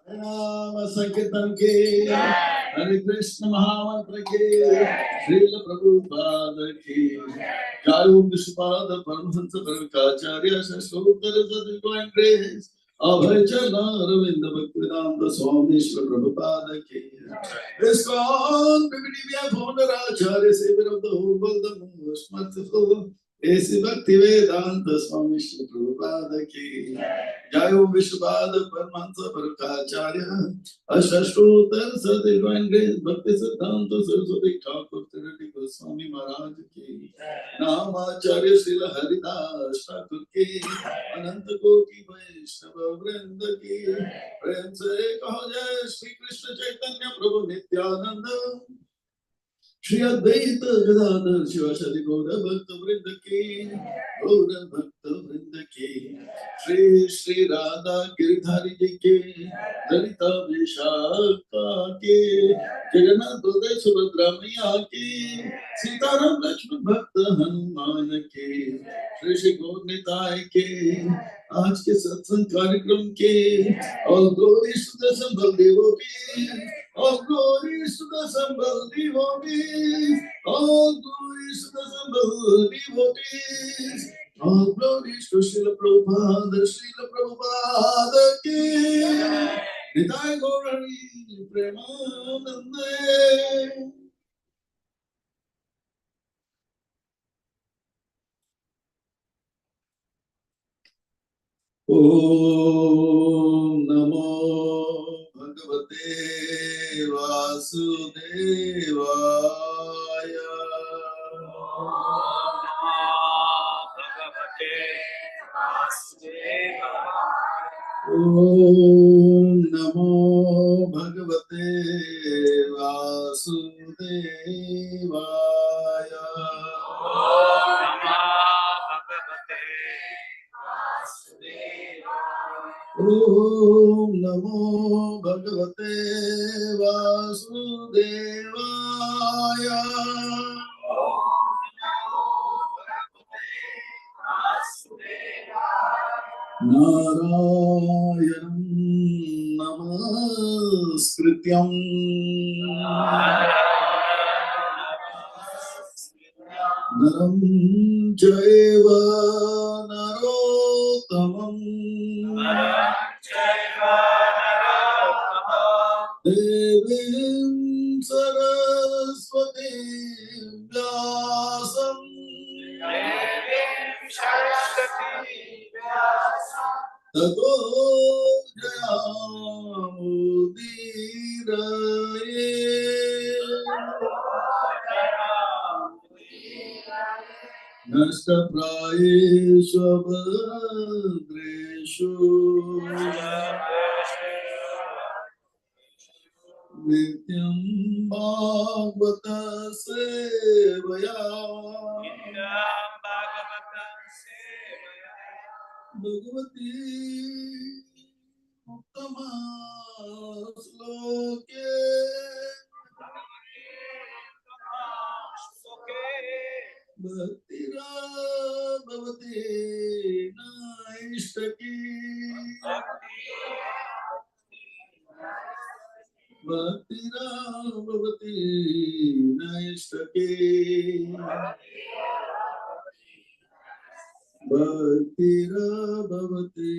नाम संकीर्तन के हरे कृष्ण महामंत्र के श्रील प्रभुपाद की गायो विश्वपाद परमहंस परमकाचार्य शोकर सद्गुण ग्रेस अभय चरण अरविंद भक्तिवेदांत स्वामी श्री प्रभुपाद की इस्कॉन विविधि भवनराचार्य से विरुद्ध बलदम स्मृत ऐसी भक्ति वेदांत स्वामी श्री प्रभुपाद की जय विश्वपाद परमहंस परमकाचार्य अष्टोत्तर सद्गुण ग्रेस भक्ति सिद्धांत सरस्वती ठाकुर त्रिवेदी गोस्वामी महाराज की नामाचार्य श्रील हरिदास ठाकुर की अनंत कोटि वैष्णव वृंद की प्रेम से कहो जय श्री कृष्ण चैतन्य प्रभु नित्यानंद श्री अद्वैत गदाधर शिवाचार्य गौर भक्त वृंद की गौर भक्त वृंद की श्री श्री राधा गिरधारी जी के ललिता विशाखा के जगन्नाथ बलदेव सुभद्रा मैया की सीताराम लक्ष्मण भक्त हनुमान के श्री श्री गौर निताय के आज के सत्संग कार्यक्रम के और गौरी सुध संभल देवों की all glory to the assembled devotees, all glory to the assembled devotees, all glory to Srila Prabhupada ki, Nitai Gaurani Premanande. Om Namo Bhagavate Vasudevaya. Om Namo Bhagavate Vasudevaya. Om Namo Bhagavate Vasudevaya. Narayanam Namaskrityam Naram Jaiva Narottamam Devim Saraswati Vyasam Tato Jayamudiraye Nasta Prayeshu Bhadreshu Nityam Bhagavata Sevaya Bhagavati Uttama Sloke Bhaktira Bhavati Naishtaki Bhaktira Bhavati Naishtaki Bhaktira Bhavati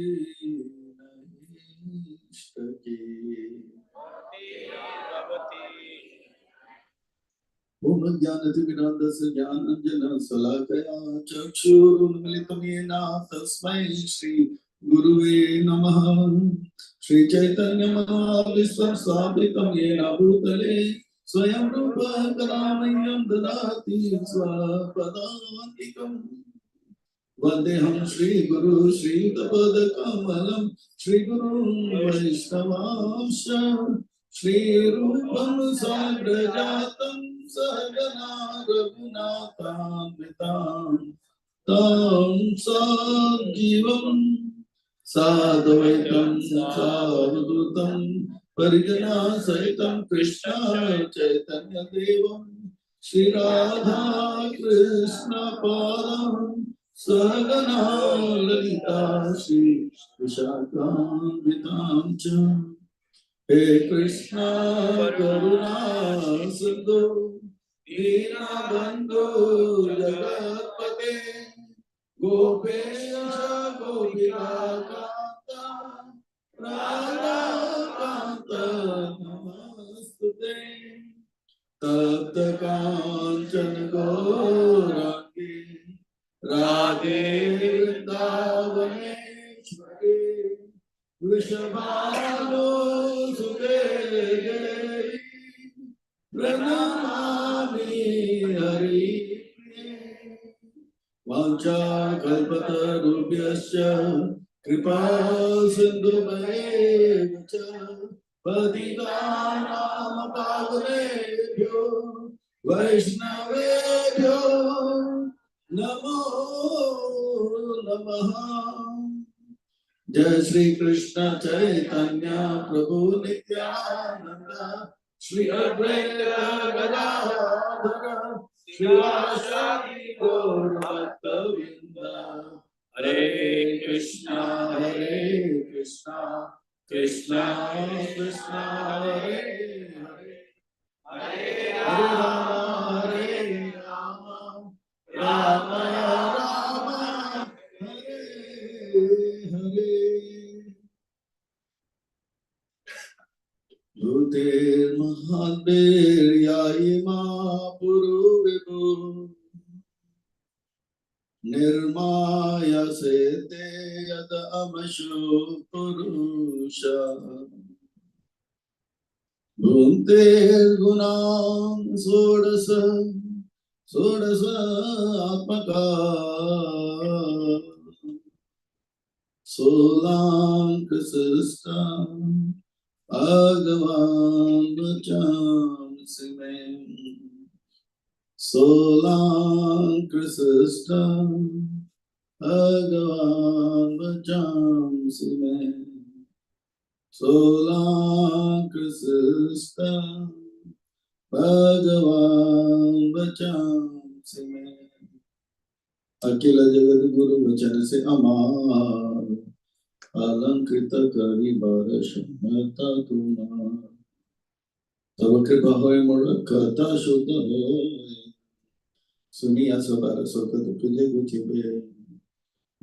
Naishtaki. Om Jnanatimirandasya Jnananjana Salakaya Chakshurunmilitam Yena Tasmai Shri Guruve Namaha. Shri Chaitanya Mahavisvam Svapitam Yena Bhutale Swayam Rupa Kalamayam Dadati Swapadantikam Vandeham Shri Guru Shri Tapada Kamalam Shri Guru Vaishnavamsha Shri Rupam Sagrajatam Sahagana Raghunatham Tam Sajivam Sadvaitam Sadhutam Parijana Sahitam Krishna Chaitanya Devam Shri Radha Krishna Padam Sahagana Lalita Shri Vishakam Cha He Krishna Karuna Sindhu Dina Bandhu Jagatpate Gopesha Gopika Kanta Radha Kanta Namastute Tapta Kancana Gaurangi Radhe Vrindavaneshwari Vrishabhanu Sudevi Pranamami Hari Vancha Kalpatarubhyasya Kripa Sindhuvayevacha Patitanam Pavanebhyo Vaishnavebhyo Namo Namaha. Jai Shri Krishna Chaitanya Prabhu Nityananda Shri Advaita Gadadhara Shri Vasadi Gaur Bhattavinda Hare Krishna Krishna Krishna Hare Hare Hare Rama Hare Rama Rama Rama Hare Hare. Bhutir Mahabir Yaima Puru Vibu Nirmaya sete yad amashu purusha Bhunte gunam sodasa atmaka Solang Krisista Bhagavan Vacham Sime Solang Krisista Bhagavan Vacham Sime Solang Krisista Bhagavan Vacham Sime Akila Jagat Guru Vachana se Amar अलंकृत करी बारश महता तुम्हार तब कृपा होय मोर कथा शुद्ध होय सुनिया सबार सोकत तुझे गुचिबे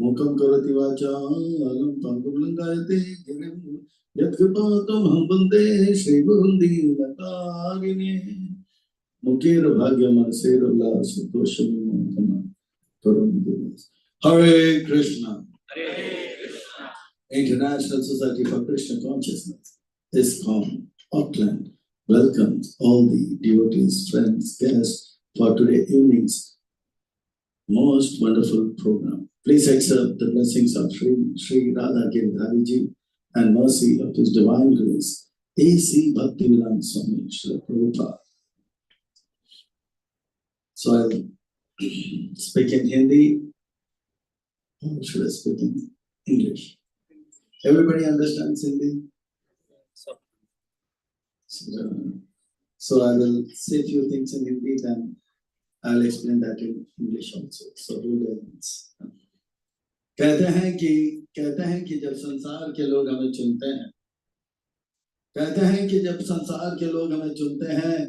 मुखम करोति वाचालं पंगुं लंघयते गिरिं यत्कृपा तमहं वन्दे श्री गुरुं दीनतारिणे मुखेर भाग्य मनसेर उल्लास दोषविमोचन करोमि दिवस हरे Krishna International Society for Krishna Consciousness, ISKCON, Auckland, welcomes all the devotees, friends, guests for today evening's most wonderful program. Please accept the blessings of Sri Radha Giridhari Ji and mercy of His Divine Grace, A.C. Bhakti Swami, Srila Prabhupada. So I'll speak in Hindi, or should I speak in English? Everybody understands Hindi? So I will say a few things in Hindi, then I'll explain that in English also. So do that. कहते हैं कि जब संसार के लोग हमें चुनते हैं, कहते हैं कि जब संसार के लोग हमें चुनते हैं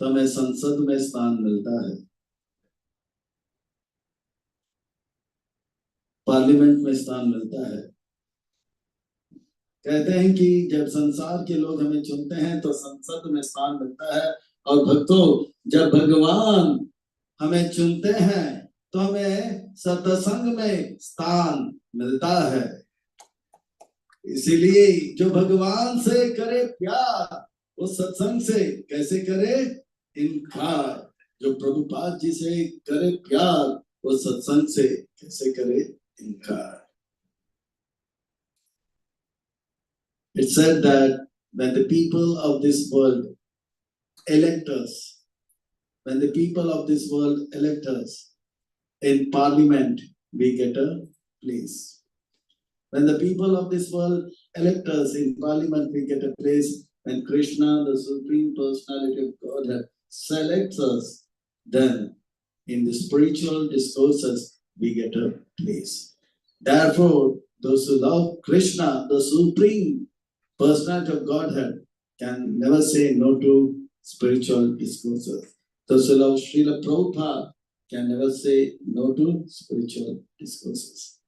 तो हमें संसद में स्थान मिलता है, पार्लियामेंट में स्थान मिलता है। कहते हैं कि जब संसार के लोग हमें चुनते हैं तो संसद में स्थान मिलता है, और भक्तों जब भगवान हमें चुनते हैं तो हमें सत्संग में स्थान मिलता है। इसीलिए जो भगवान से करे प्यार वो सत्संग से कैसे करे इनकार, जो प्रभुपाद जी से करे प्यार वो सत्संग से कैसे करे इनकार। It said that when the people of this world elect us, when the people of this world elect us in parliament, we get a place. When the people of this world elect us in parliament, we get a place. When Krishna, the Supreme Personality of Godhead, selects us, then in the spiritual discourses, we get a place. Therefore, those who love Krishna, the Supreme Personality of Godhead, can never say no to spiritual discourses. Those who love Srila Prabhupada can never say no to spiritual discourses.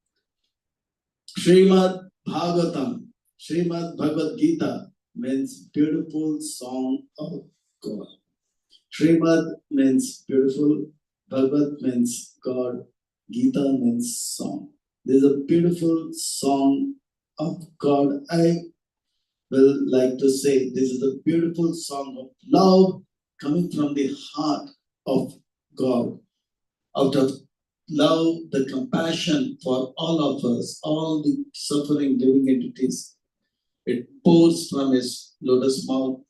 Srimad Bhagavatam, Srimad Bhagavad Gita means beautiful song of God. Srimad means beautiful, Bhagavad means God, Gita means song. This is a beautiful song of God. I will like to say this is a beautiful song of love coming from the heart of God. Out of love, the compassion for all of us, all the suffering living entities, it pours from His lotus mouth,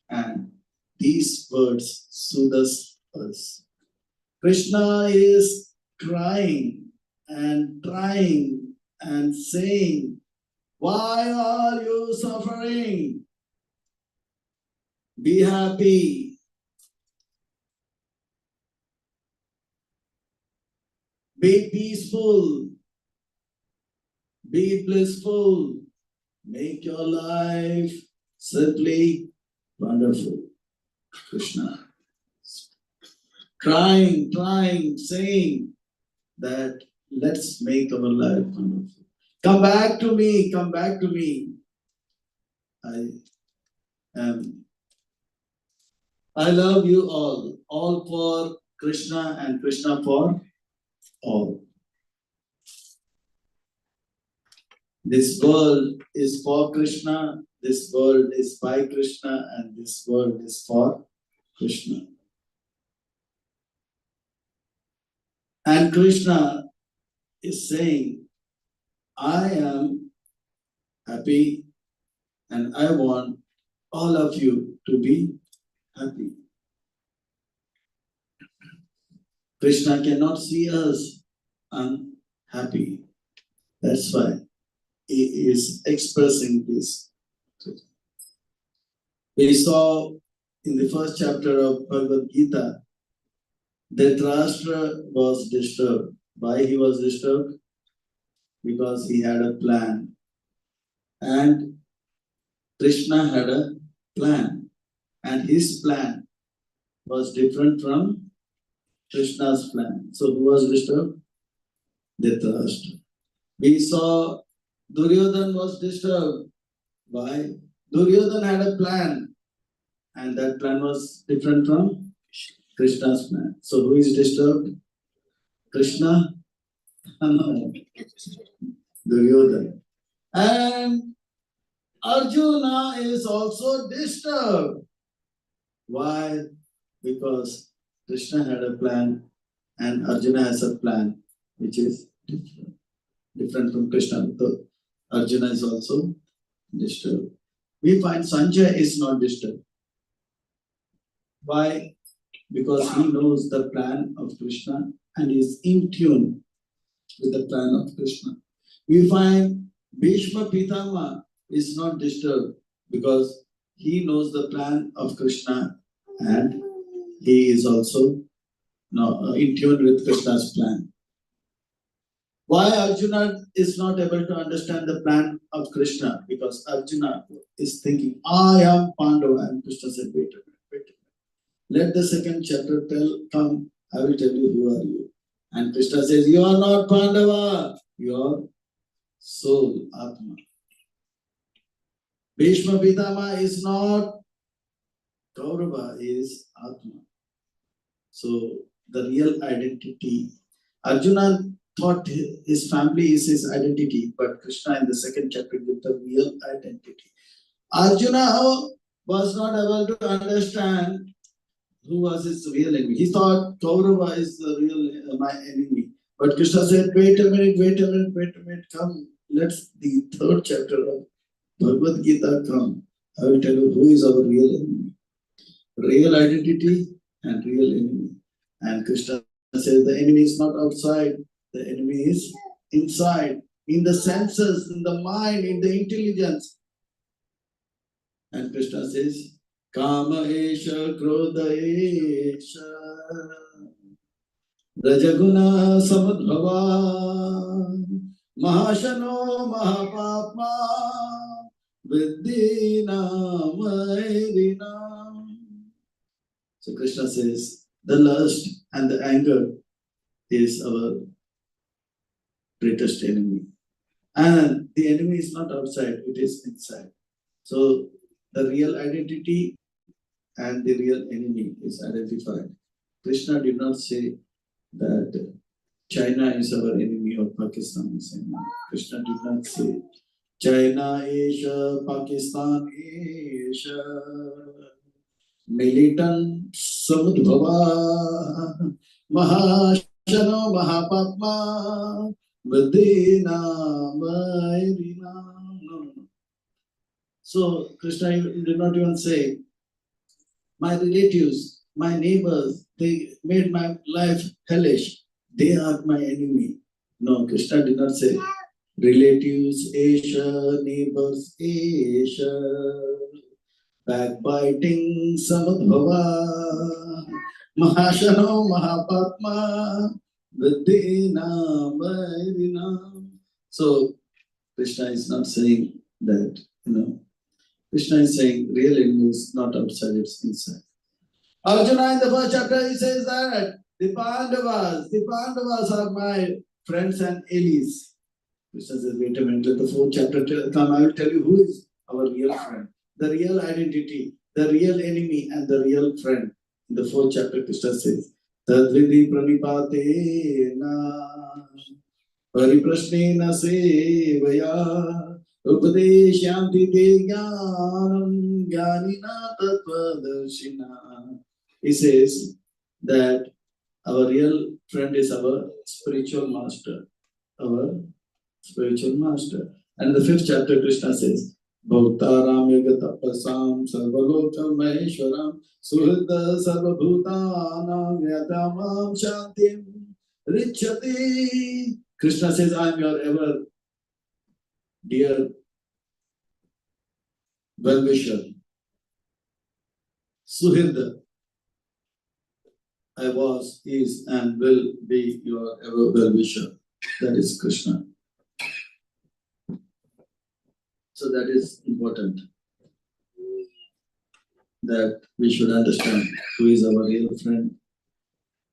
and these words soothe us. Krishna is crying and trying and saying, why are you suffering? Be happy. Be peaceful. Be blissful. Make your life simply wonderful. Krishna. Crying, saying that let's make our life wonderful. Come back to me, come back to me. I love you all for Krishna and Krishna for all. This world is for Krishna, this world is by Krishna, and this world is for Krishna. And Krishna is saying, I am happy and I want all of you to be happy. Krishna cannot see us unhappy. That's why he is expressing this. We saw in the first chapter of Bhagavad Gita that Dhritarashtra was disturbed. Why he was disturbed? Because he had a plan. And Krishna had a plan. And his plan was different from Krishna's plan. So who was disturbed? Dhritarashtra. We saw Duryodhan was disturbed. Why? Duryodhan had a plan. And that plan was different from Krishna's plan. So who is disturbed? Krishna? No. Duryodhan. And Arjuna is also disturbed. Why? Because Krishna had a plan and Arjuna has a plan which is different from Krishna. So Arjuna is also disturbed. We find Sanjay is not disturbed. Why? Because he knows the plan of Krishna and is in tune with the plan of Krishna. We find Bhishma Pitama is not disturbed because he knows the plan of Krishna and he is also in tune with Krishna's plan. Why Arjuna is not able to understand the plan of Krishna? Because Arjuna is thinking, I am Pandava. And Krishna said, wait a minute. Let the second chapter come. I will tell you who are you. And Krishna says, you are not Pandava. You are soul, Atma. Bhishma Pitama is not Kaurava, is Atma. So the real identity. Arjuna thought his family is his identity, but Krishna in the second chapter gives the real identity. Arjuna was not able to understand who was his real enemy. He thought Kaurava is the real my enemy. But Krishna said, wait a minute, come. Let's the third chapter of Bhagavad Gita come. I will tell you who is our real enemy. Real identity and real enemy. And Krishna says the enemy is not outside, the enemy is inside, in the senses, in the mind, in the intelligence. And Krishna says, Kama Esha Krodha Esha Rajaguna Samadbhava Mahashano Mahapapma Viddhina Mairina. So Krishna says, the lust and the anger is our greatest enemy. And the enemy is not outside, it is inside. So the real identity and the real enemy is identified. Krishna did not say that China is our enemy or Pakistan is enemy. Krishna did not say China Asia, Pakistan Asia, militant samudbhava, mahashano mahapapma, vadina mairina. No. So Krishna did not even say, my relatives, my neighbors, they made my life hellish. They are my enemy. No, Krishna did not say, relatives, Asia, neighbors, Asia, backbiting, samadbhava, mahashano, mahapatma, viddhina, mairina. So Krishna is not saying that, Krishna is saying real enemy is not outside, it's inside. Arjuna in the first chapter, he says that the Pandavas are my friends and allies. Krishna says, wait a minute, let the fourth chapter come, I will tell you who is our real friend, the real identity, the real enemy and the real friend. In the fourth chapter, Krishna says, Tadvidhi pranipatena Pariprasnena sevaya Upadeshyanti te jnanam jnanina tattvadarshina. He says that our real friend is our spiritual master. Our spiritual master. And the 5th chapter, Krishna says, Bhaktaram yagatapasam sarvalokam maheshwaram suhൃda sarvabhutanam yatamam shantim richati. Krishna says, I am your ever dear well-wisher. Suhൃda, I was, is, and will be your ever well-wisher. That is Krishna. So that is important, that we should understand who is our real friend,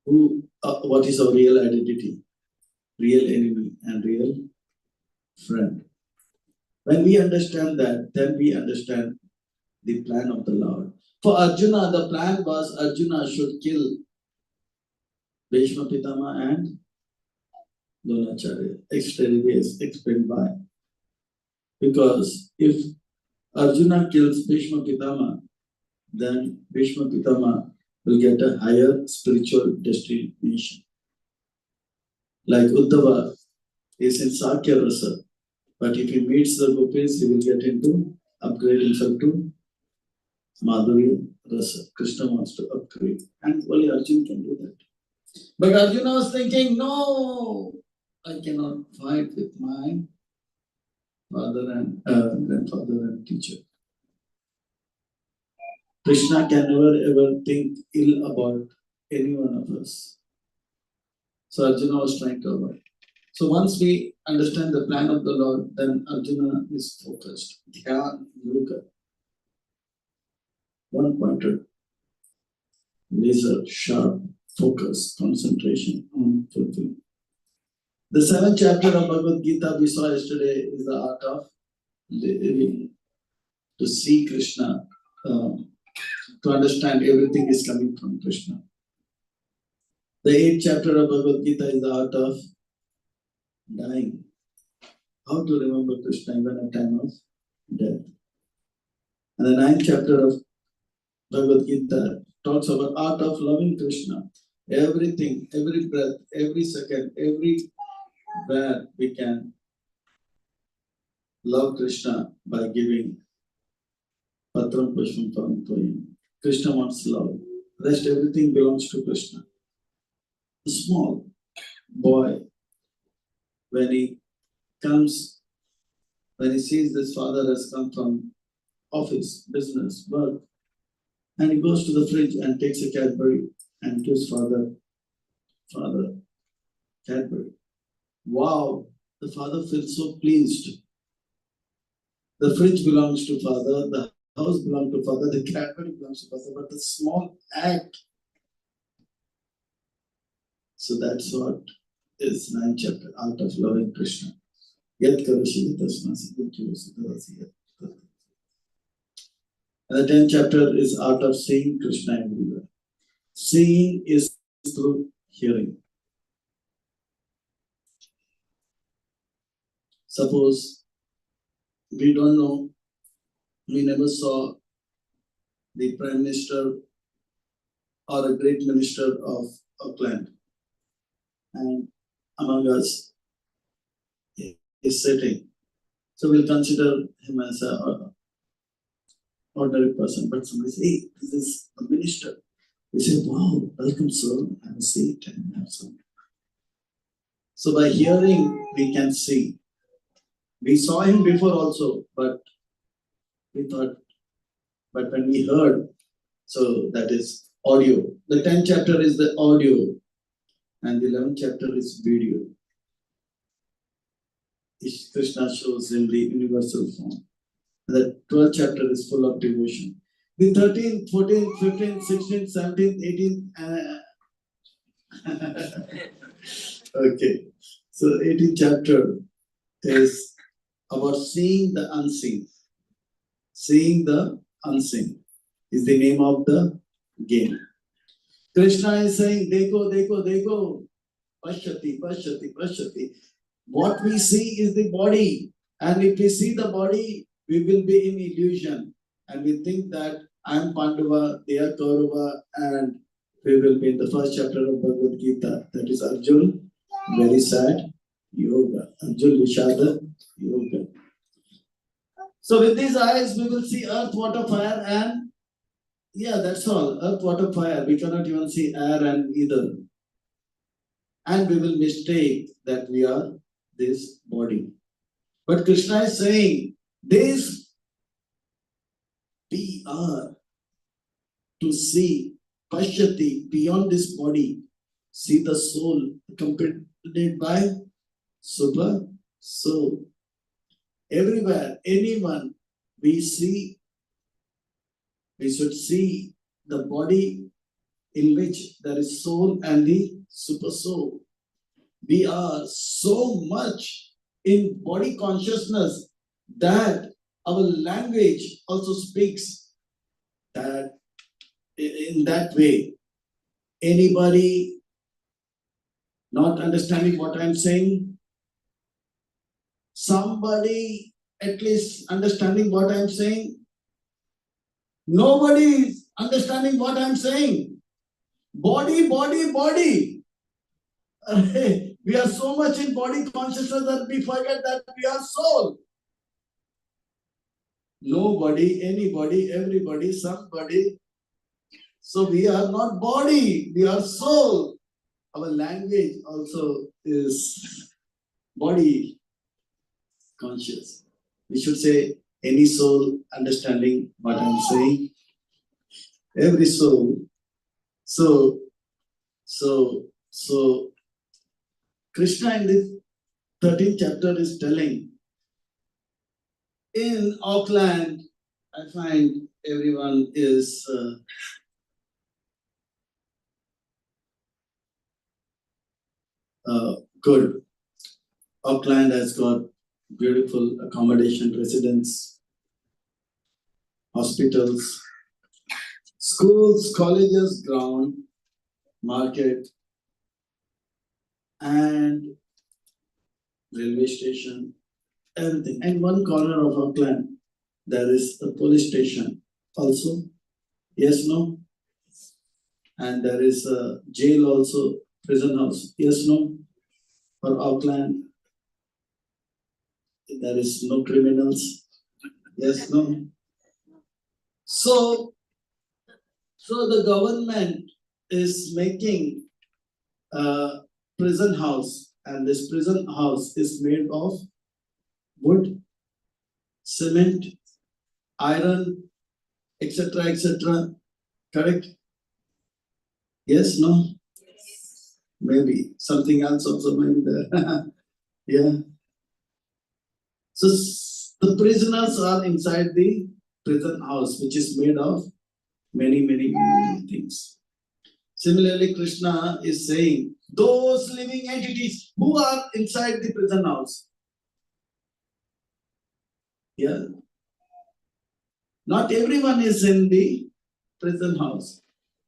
what is our real identity, real enemy and real friend. When we understand that, then we understand the plan of the Lord. For Arjuna, the plan was Arjuna should kill Bhishma Pitama and Dronacharya. Explained why. Because if Arjuna kills Bhishma Pitama, then Bhishma Pitama will get a higher spiritual destination. Like Uddhava is in Sakya Rasa, but if he meets the gopis, he will get into upgrade himself to Madhurya Rasa. Krishna wants to upgrade, and only Arjuna can do that. But Arjuna was thinking, no, I cannot fight with my father and grandfather and teacher. Krishna can never ever think ill about any one of us. So Arjuna was trying to avoid. So once we understand the plan of the Lord, then Arjuna is focused. Dhyan yoga. One pointed, laser, sharp, focus, concentration on fulfilling. The 7th chapter of Bhagavad Gita we saw yesterday is the art of living, to see Krishna, to understand everything is coming from Krishna. The 8th chapter of Bhagavad Gita is the art of dying. How to remember Krishna even at time of death. And the 9th chapter of Bhagavad Gita talks about art of loving Krishna. Everything, every breath, every second, everywhere we can love Krishna by giving Patram Pushpam Tam Toyam. Krishna wants love. Rest everything belongs to Krishna. A small boy, when he sees this father has come from office, business, work, and he goes to the fridge and takes a Cadbury and gives father Cadbury. Wow, the father feels so pleased. The fridge belongs to father, the house belongs to father, the Cadbury belongs to father, but the small act. So that's what is 9th chapter, art of loving Krishna. Yat karoshi tasmasi yat. And the 10th chapter is art of seeing Krishna everywhere. Seeing is through hearing. Suppose we don't know, we never saw the Prime Minister or a great minister of a land, and among us is sitting. So we'll consider him as an ordinary person, but somebody says, hey, this is a minister. We say, wow, welcome sir, have a seat and have some. So by hearing, we can see. We saw him before also, but we thought, but when we heard, so that is audio. The 10th chapter is the audio, and the 11th chapter is video. Krishna shows in the universal form. The 12th chapter is full of devotion. The 13th, 14th, 15th, 16th, 17th, 18th. Okay. So 18th chapter is about seeing the unseen. Seeing the unseen is the name of the game. Krishna is saying, Deko, Deko, Deko, Pashyati, Pashyati, Pashyati. What we see is the body. And if we see the body, we will be in illusion. And we think that I am Pandava, they are Kaurava, and we will be in the first chapter of Bhagavad Gita. That is Arjuna, very sad, yoga. Arjuna Vishada, yoga. So with these eyes, we will see earth, water, fire, and yeah, that's all. Earth, water, fire. We cannot even see air and either. And we will mistake that we are this body. But Krishna is saying, this we are to see Pashyati beyond this body, see the soul accompanied by Super Soul. Everywhere, anyone we see, we should see the body in which there is soul and the super soul. We are so much in body consciousness that our language also speaks that in that way. Anybody not understanding what I'm saying? Somebody at least understanding what I'm saying? Nobody is understanding what I'm saying. Body, body, body. We are so much in body consciousness that we forget that we are soul. Nobody, anybody, everybody, somebody. So we are not body, we are soul. Our language also is body conscious. We should say any soul understanding what I'm saying. Every soul. So Krishna in this 13th chapter is telling, in Auckland, I find everyone is good. Auckland has got beautiful accommodation, residence, hospitals, schools, colleges, ground, market, and railway station, everything. And one corner of Auckland, there is a police station also. Yes, no? And there is a jail also, prison house. Yes, no? For Auckland, there is no criminals. Yes, no? So the government is making a prison house, and this prison house is made of wood, cement, iron, etc., etc. Correct? Yes, no? Maybe something else also maybe there. Yeah. So the prisoners are inside the prison house, which is made of many things. Similarly, Krishna is saying, those living entities who are inside the prison house. Yeah. Not everyone is in the prison house.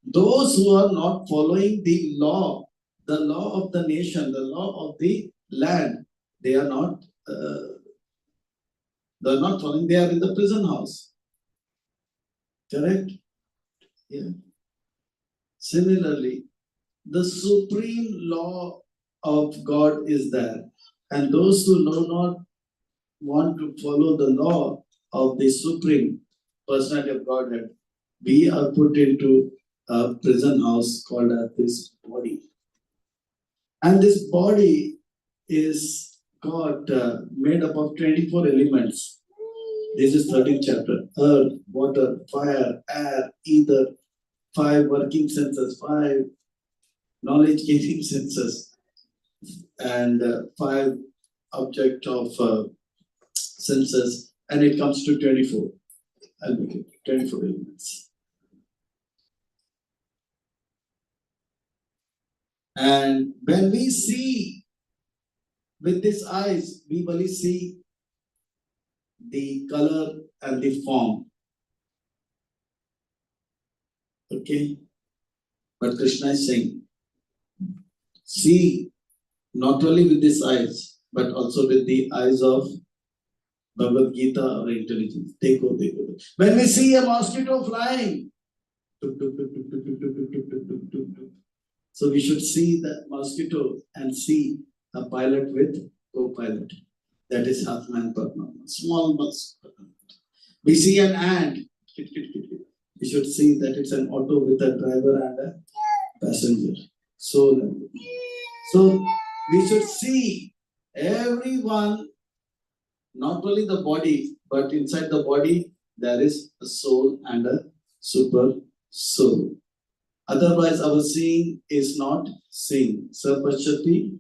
Those who are not following the law of the nation, the law of the land, they are not following, they are in the prison house. Correct? Yeah. Similarly, the supreme law of God is there. And those who do not want to follow the law of the supreme personality of Godhead, we are put into a prison house called as this body. And this body is got made up of 24 elements. This is 13th chapter. Earth, water, fire, air, ether, 5 working senses, 5 knowledge gaining senses, and 5 object of senses, and it comes to 24. I'll make it 24 elements. And when we see with these eyes, we only see the color and the form. Okay? But Krishna is saying, see not only with these eyes, but also with the eyes of Bhagavad Gita or intelligence. Dekho, dekho. When we see a mosquito flying, tuk, tuk, tuk, tuk, tuk, tuk, tuk, tuk, tuk, tuk, tuk, tuk. So we should see the mosquito and see a pilot with co-pilot. That is Hatman Padma. Small mosquito. We see an ant. We should see that it's an auto with a driver and a passenger. So we should see everyone, not only the body, but inside the body there is a soul and a super soul. Otherwise, our seeing is not seeing. Sarpashati,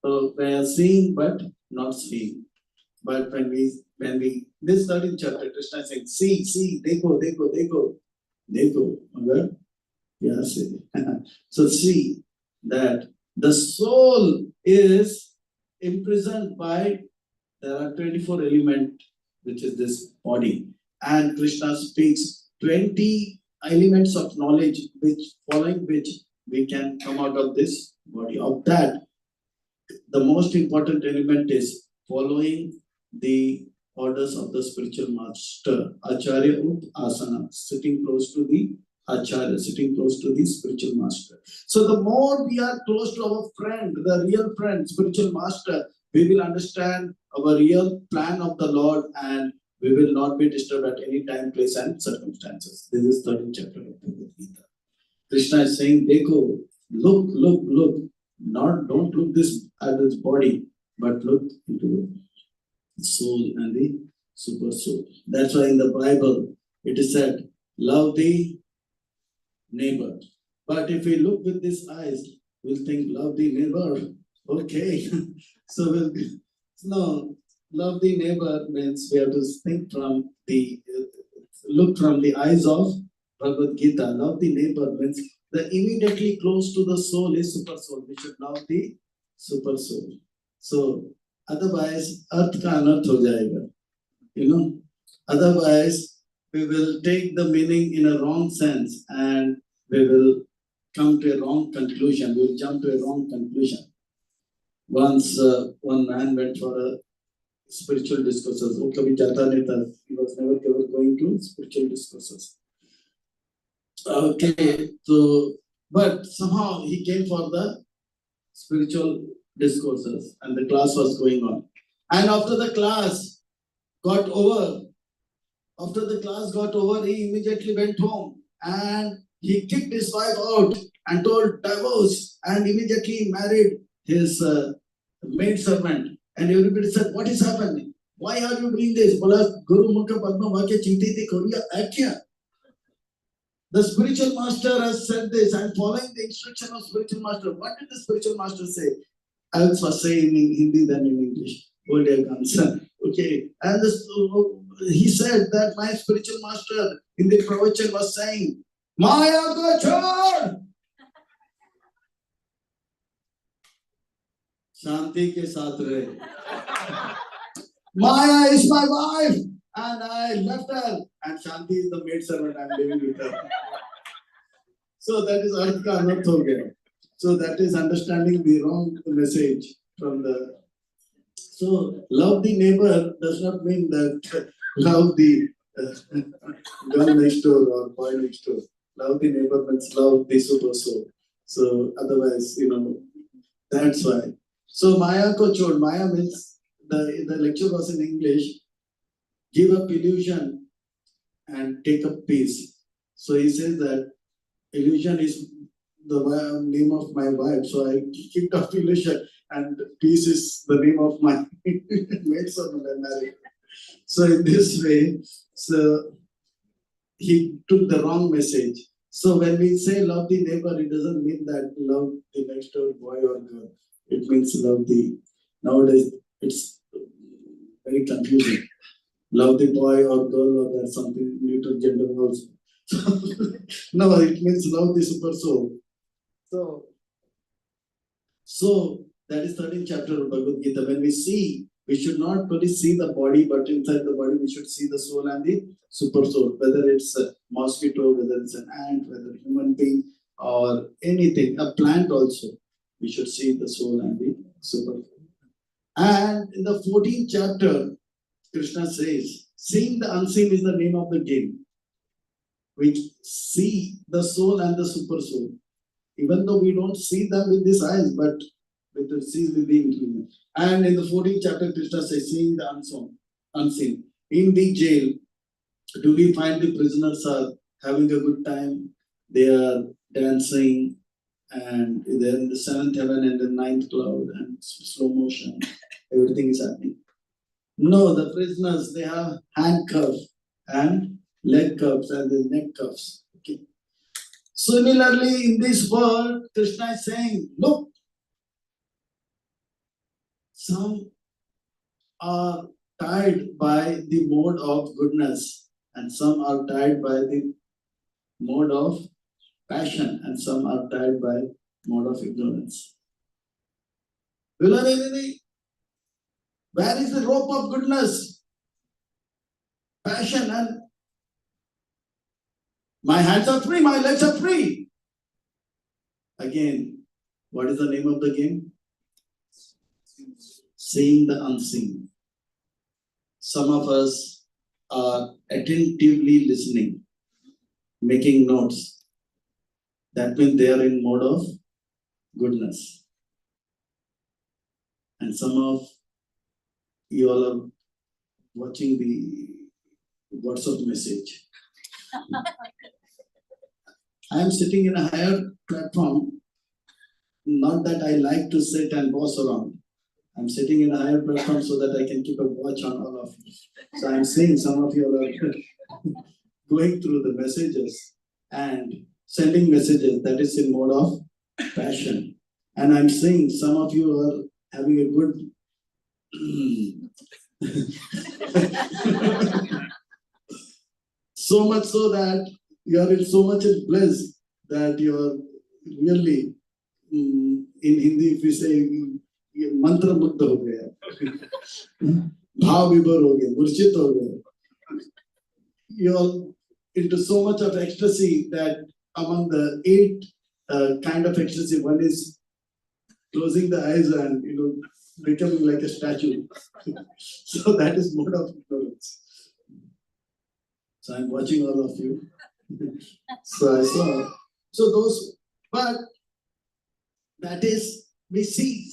we are seeing but not seeing. But when we this 13th chapter, Krishna is saying, see, dekho, okay? Yes. So see that the soul is imprisoned by, there are 24 elements, which is this body. And Krishna speaks 20 elements of knowledge, following which we can come out of this body. Of that, the most important element is following the orders of the spiritual master. Acharya Up Asana, sitting close to the Acharya, sitting close to the spiritual master. So the more we are close to our friend, the real friend, spiritual master, we will understand our real plan of the Lord, and we will not be disturbed at any time, place, and circumstances. This is 13th chapter of Bhagavad Gita. Krishna is saying, Dekho, look. Don't look at this body, but look into the soul and the super soul. That's why in the Bible it is said, love the neighbor. But if we look with these eyes, we'll think, love the neighbor. Okay. So love the neighbor means we have to think look from the eyes of Bhagavad Gita. Love the neighbor means the immediately close to the soul is super soul. We should love the super soul. So otherwise, earth ka anarth ho jayega. Otherwise, we will take the meaning in a wrong sense and we will come to a wrong conclusion. We will jump to a wrong conclusion. Once one man went for a spiritual discourses. He was never ever going to spiritual discourses. Okay, so but somehow he came for the spiritual discourses and the class was going on. And after the class got over, he immediately went home and he kicked his wife out and told divorce, and immediately married his maid servant. And everybody said, what is happening? Why are you doing this? Bola Guru Mukha Padma Vakya Chintiti Koriya Akya. The spiritual master has said this. I'm following the instruction of spiritual master. What did the spiritual master say? I will first say in Hindi, then in English. Okay. And he said that my spiritual master in the pravachan was saying, Maya ko chhod! Shanti ke saath rahe. Maya is my wife and I left her, and Shanti is the maid servant. I'm living with her. So that is arth ka anarth ho gaya. So that is understanding the wrong message from the. So love the neighbor does not mean that love the girl next door or boy next door. Love the neighbor means love the super soul. So otherwise, that's why. So Maya ko chod. Maya means the lecture was in English. Give up illusion and take up peace. So he says that illusion is the name of my wife. So I kicked off illusion, and peace is the name of my maid servant I married. So in this way, so he took the wrong message. So when we say love the neighbor, it doesn't mean that love the next door boy or girl. It means love the. Nowadays, it's very confusing. Love the boy or girl, or there's something neutral gender also. No, it means love the super soul. So that is 13th chapter of Bhagavad Gita. When we see, we should not only see the body, but inside the body, we should see the soul and the super soul. Whether it's a mosquito, whether it's an ant, whether human being, or anything, a plant also, we should see the soul and the Super. And in the 14th chapter, Krishna says, seeing the unseen is the name of the game. We see the soul and the super soul. Even though we don't see them with these eyes, but with the sees with the intellect. And in the 14th chapter, Krishna says, seeing the unseen. In the jail, do we find the prisoners are having a good time? They are dancing, and they're in the 7th heaven and the 9th cloud and slow motion. Everything is happening. No, the prisoners, they have handcuffs and leg cuffs and the neck cuffs. Okay. Similarly, in this world, Krishna is saying, look, some are tied by the mode of goodness, and some are tied by the mode of passion, and some are tied by mode of ignorance. Where is the rope of goodness? Passion, and my hands are free, my legs are free. Again, what is the name of the game? Seeing the unseen. Some of us are attentively listening, making notes. That means they are in mode of goodness. And some of you all are watching the WhatsApp message. I am sitting in a higher platform. Not that I like to sit and boss around. I'm sitting in a higher platform so that I can keep a watch on all of you. So I'm seeing some of you are going through the messages and sending messages that is in mode of passion. And I'm seeing some of you are having a good so much so that you are in so much in bliss that you are really in Hindi if we say mantra mukta ho gaya, bhav vibhor ho gaya, murchit ho gaya. You are into so much of ecstasy that among the 8 kind of ecstasy, one is closing the eyes and becoming like a statue. So that is mode of ignorance. So I'm watching all of you. So I saw. So those, but that is, we see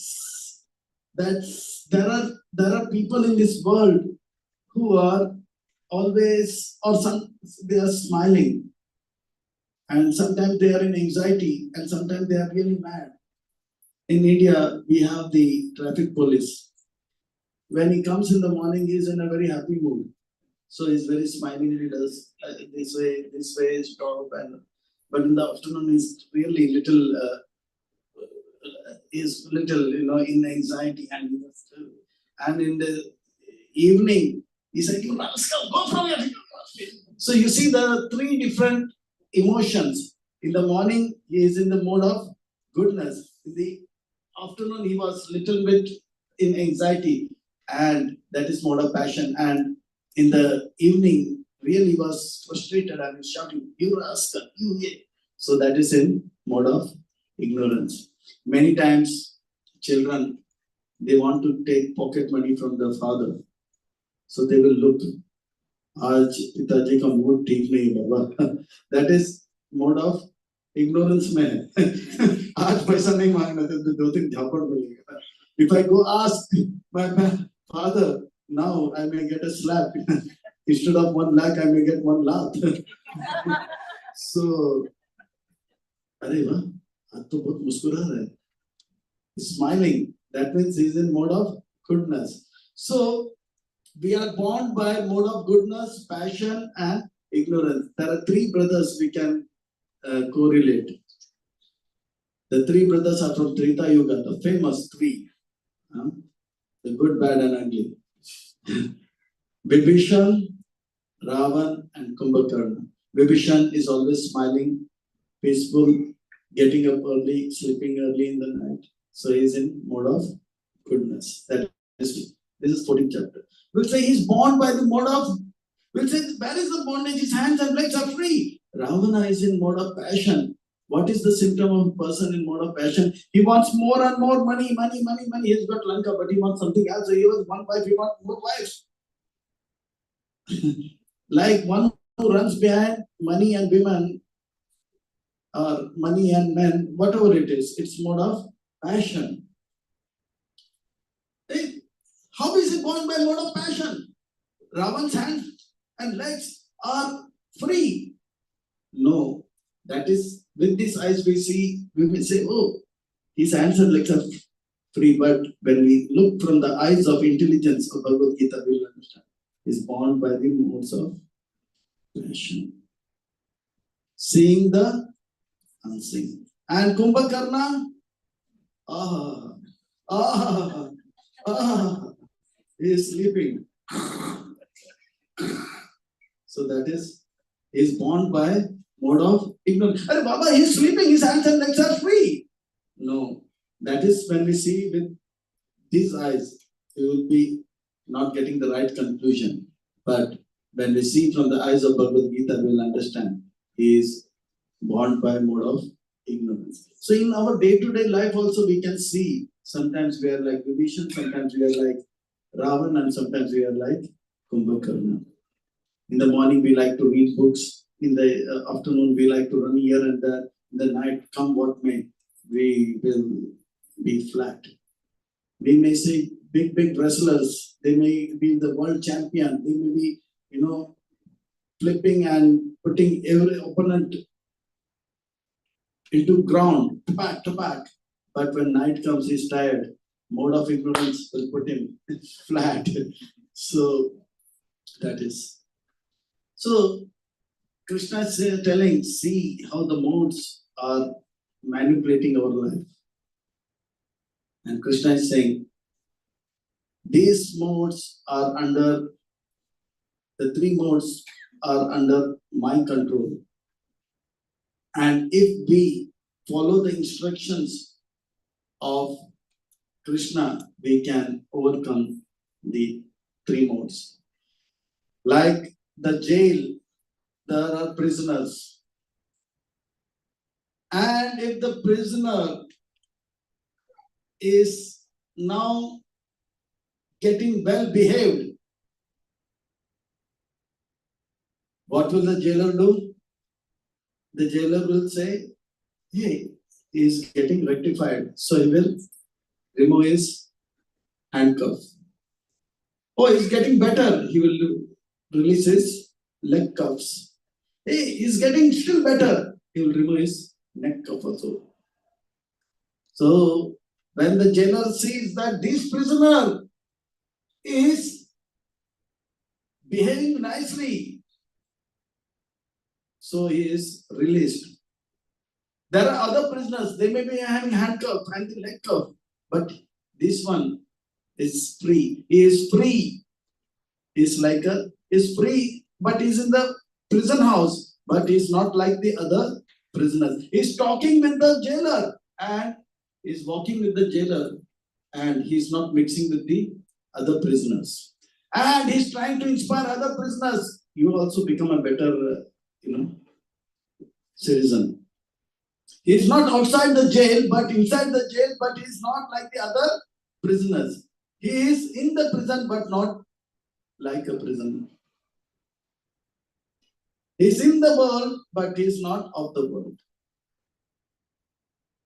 that there are people in this world who are always, or they are smiling, and sometimes they are in anxiety, and sometimes they are really mad. In India, we have the traffic police. When he comes in the morning, he is in a very happy mood. So he's very smiling, he does this way, stop, but in the afternoon he's really little, in anxiety, and in the evening, he said, "You rascal, go from here." So you see the 3 different emotions. In the morning, he is in the mode of goodness. In the afternoon, he was little bit in anxiety, and that is mode of passion. And in the evening, really was frustrated and shouting, "You rascal, you." So that is in mode of ignorance. Many times, children, they want to take pocket money from the father. So they will look, "Aaj pitaji ka mood theek nahi hai baba." That is mode of ignorance mein hai. Aaj paisa nahi mangna, to 2-3 jhapad milega. If I go ask my father, now I may get a slap. Instead of 1 lakh, I may get 1 lakh. So, अरे वाह, आज तो बहुत मुस्कुरा रहा है. Smiling, that means he is in mode of goodness. So, we are born by mode of goodness, passion, and ignorance. There are 3 brothers we can correlate. The 3 brothers are from Treta Yuga, the famous 3. The good, bad, and ugly. Vibhishan, Ravan, and Kumbhakarna. Vibhishan is always smiling, peaceful, getting up early, sleeping early in the night. So he is in mode of goodness. This is 14th chapter. We'll say he's born by the mode of, we'll say, where is the bondage? His hands and legs are free. Ravana is in mode of passion. What is the symptom of a person in mode of passion? He wants more and more money. He's got Lanka, but he wants something else. So he was one wife, he wants more wives. Like one who runs behind money and women, or money and men, whatever it is, it's mode of passion. Hey, how is it born by mode of passion? Ravan's hands and legs are free. No, that is, with these eyes we see, we will say, oh, his hands and legs are free. But when we look from the eyes of intelligence of Bhagavad Gita, we will understand. Is born by the modes of passion. Seeing the unseen. And Kumbhakarna, he is sleeping. So that is born by mode of ignorance. Hey, Baba, he is sleeping, his hands and legs are free. No, that is when we see with these eyes, we will be not getting the right conclusion. But when we see from the eyes of Bhagavad Gita, we will understand he is born by mode of ignorance. So in our day-to-day life also we can see, sometimes we are like Vibhishan, sometimes we are like Ravan, and sometimes we are like Kumbhakarna. In the morning we like to read books, in the afternoon we like to run here and there, in the night, come what may, we will be flat. We may say big wrestlers, they may be the world champion, they may be, flipping and putting every opponent into ground, to back. But when night comes, he's tired. Mode of ignorance will put him flat. So that is. So Krishna is telling, see how the modes are manipulating our life. And Krishna is saying, these modes are under, the three modes are under my control. And if we follow the instructions of Krishna, we can overcome the three modes. Like the jail, there are prisoners. And if the prisoner is now getting well behaved, what will the jailer do? The jailer will say, hey, he is getting rectified. So he will remove his handcuff. Oh, he's getting better. He will release his leg cuffs. Hey, he's getting still better. He will remove his neck cuff also. So when the jailer sees that this prisoner is behaving nicely, so he is released. There are other prisoners, they may be having handcuff and the leg cuff, but this one is free. He is free. He's free, but he's in the prison house, but he's not like the other prisoners. He's talking with the jailer and he's walking with the jailer, and he's not mixing with the other prisoners. And he's trying to inspire other prisoners. You also become a better, citizen. He's not outside the jail, but inside the jail, but he's not like the other prisoners. He is in the prison, but not like a prisoner. He's in the world, but he's not of the world.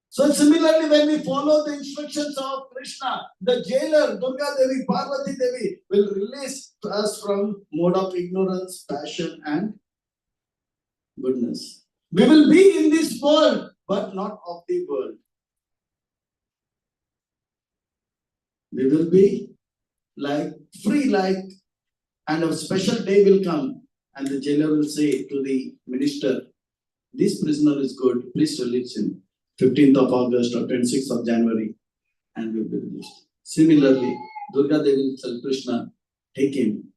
So similarly, when we follow the instructions of Krishna, the jailer, Durga Devi, Parvati Devi, will release us from mode of ignorance, passion, and goodness. We will be in this world, but not of the world. We will be like free, and a special day will come, and the jailer will say to the minister, this prisoner is good, please release him. 15th of August or 26th of January, and will be released. Similarly, Durga Devi will tell Krishna, take him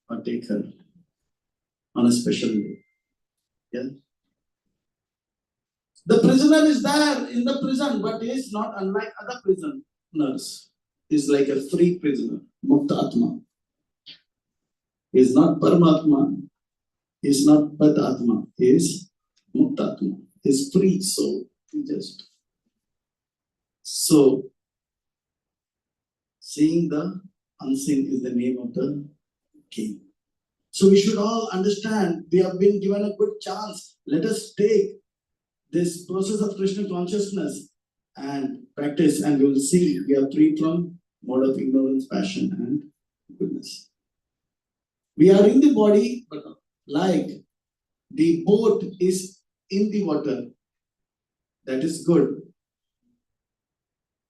or take her on a special day. Yeah. The prisoner is there in the prison, but he is not unlike other prisoners. He is like a free prisoner, Mukta Atma. He is not Paramatma. He is not Pat Atma. He is Mukta Atma. his free soul. He just so seeing the unseen is the name of the king. So we should all understand we have been given a good chance. Let us take this process of Krishna consciousness and practice, and we will see we are free from mode of ignorance, passion, and goodness. We are in the body, but like the boat is in the water, that is good.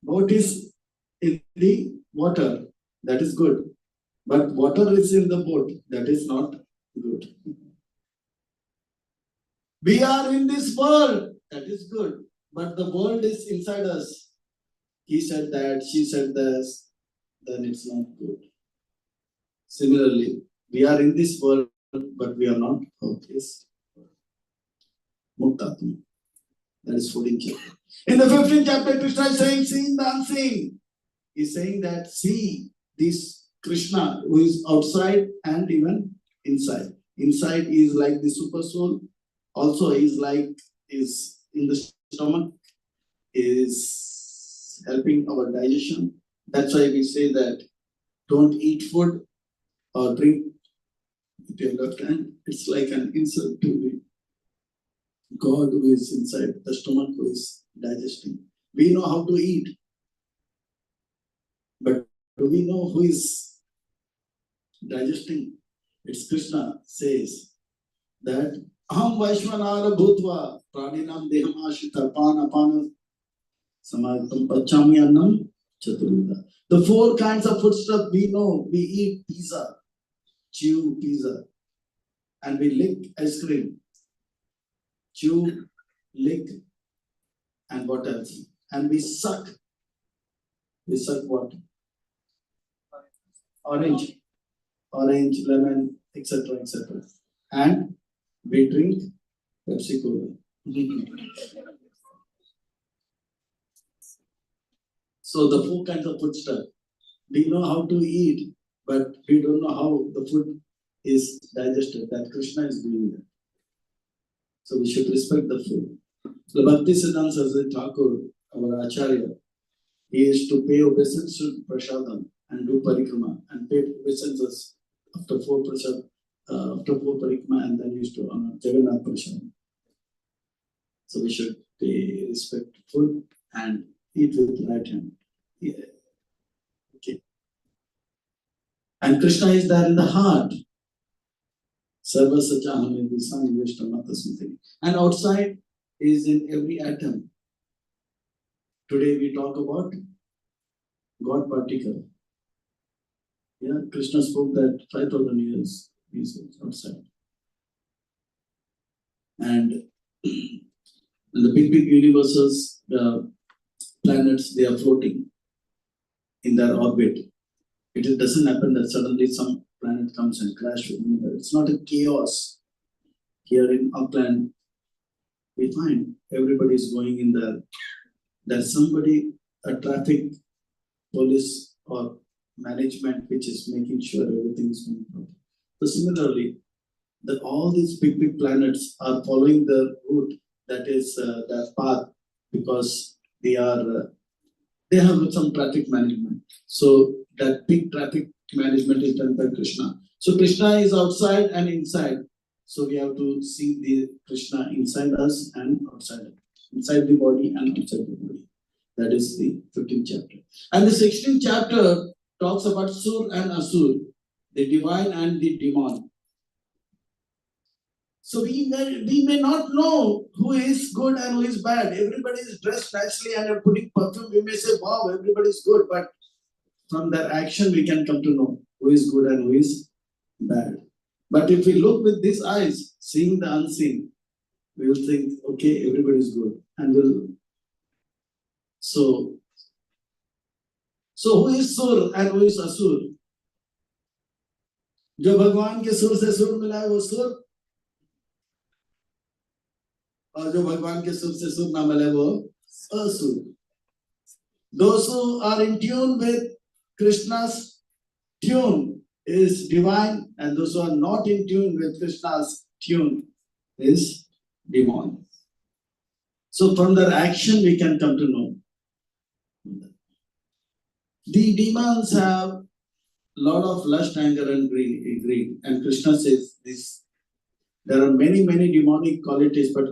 Boat is in the water, that is good. But water is in the boat, that is not good. We are in this world, that is good. But the world is inside us. He said that, she said this, then it's not good. Similarly, we are in this world, but we are not of this world. Muktatma. That is 14th chapter. In the 15th chapter, Krishna is saying, seeing the unseen. He's saying that see this Krishna who is outside and even inside. Inside is like the super soul. Also is in the stomach, is helping our digestion. That's why we say that don't eat food or drink with your left hand. It's like an insult to the God who is inside the stomach, who is digesting. We know how to eat, but do we know who is digesting? It's Krishna says that Aham Vaishvanara Bhutva Pradinam Deham Ashita Pana Pana Samartam Pachami Annam Chaturudha. The 4 kinds of foodstuff we know. We eat pizza, chew pizza, and we lick ice cream. Chew, lick, and what else? And we suck. We suck what? Orange, lemon, etc., etc. And we drink Pepsi Cola. So the 4 kinds of food stuff. We know how to eat, but we don't know how the food is digested. That Krishna is doing that. So we should respect the food. The Bhakti Siddhanta Saraswati Thakur, our Acharya, he is to pay obeisance to Prasadam and do parikrama and pay obeisances after 4 parikrama, and then he used to honor Jagannath Prasadam. So we should pay respect to food and eat with right hand. Yeah. Okay. And Krishna is there in the heart. Sarva Sachaham in the sun, Vishtamata something. And outside is in every atom. Today we talk about God particle. Yeah, Krishna spoke that 5,000 years is outside. And the big universes, the planets, they are floating in their orbit. It doesn't happen that suddenly some planet comes and crashes with another. It's not a chaos. Here in Upland, we find everybody is going in there. There's somebody, a traffic police or management, which is making sure everything is going properly. So similarly, that all these big planets are following the route, that is their path, because they have some traffic management. So that big traffic management is done by Krishna. So Krishna is outside and inside. So we have to see the Krishna inside us and outside, inside the body and outside the body. That is the 15th chapter. And the 16th chapter talks about Sur and Asur, the divine and the demon. So we may not know who is good and who is bad. Everybody is dressed nicely and are putting perfume. We may say, wow, everybody is good. But from their action, we can come to know who is good and who is bad. But if we look with these eyes, seeing the unseen, we will think, okay, everybody is good. And we'll... So who is Sur and who is Asur? जो भगवान के सुर से सुर मिला है वो सुर, और जो भगवान के सुर से सुर ना मिले वो असुर. Those who are in tune with Krishna's tune is divine, and those who are not in tune with Krishna's tune is demon. So from their action we can come to know. The demons have lot of lust, anger, and greed. And Krishna says this. There are many demonic qualities, but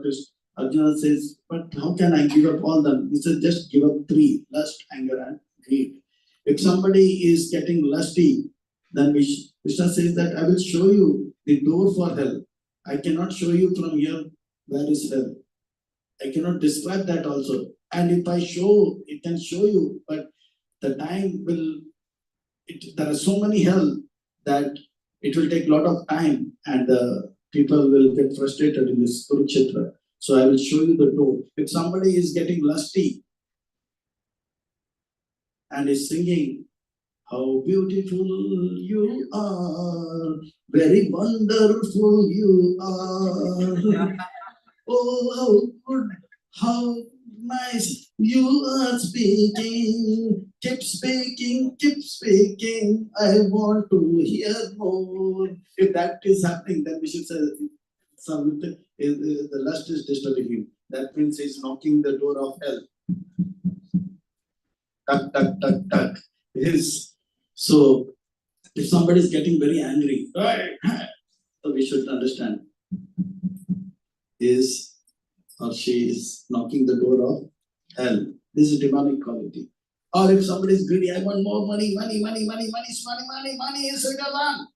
Arjuna says, but how can I give up all them? He says, just give up 3: lust, anger, and greed. If somebody is getting lusty, then Krishna says that I will show you the door for hell. I cannot show you from here where is hell. I cannot describe that also. And if I show, it can show you, but the time will, there are so many hell that it will take a lot of time and people will get frustrated in this Kurukshetra. So I will show you the door. If somebody is getting lusty and is singing, how beautiful you are, very wonderful you are. Oh, how good, how nice you are speaking. Keep speaking, keep speaking. I want to hear more. If that is happening, then we should say, the lust is disturbing him. That means he's knocking the door of hell. Tuck, tuck, tuck, tuck. Yes. So, if somebody is getting very angry, so we should understand, is or she is knocking the door of hell. This is demonic quality. Or if somebody is greedy, I want more money is bigger than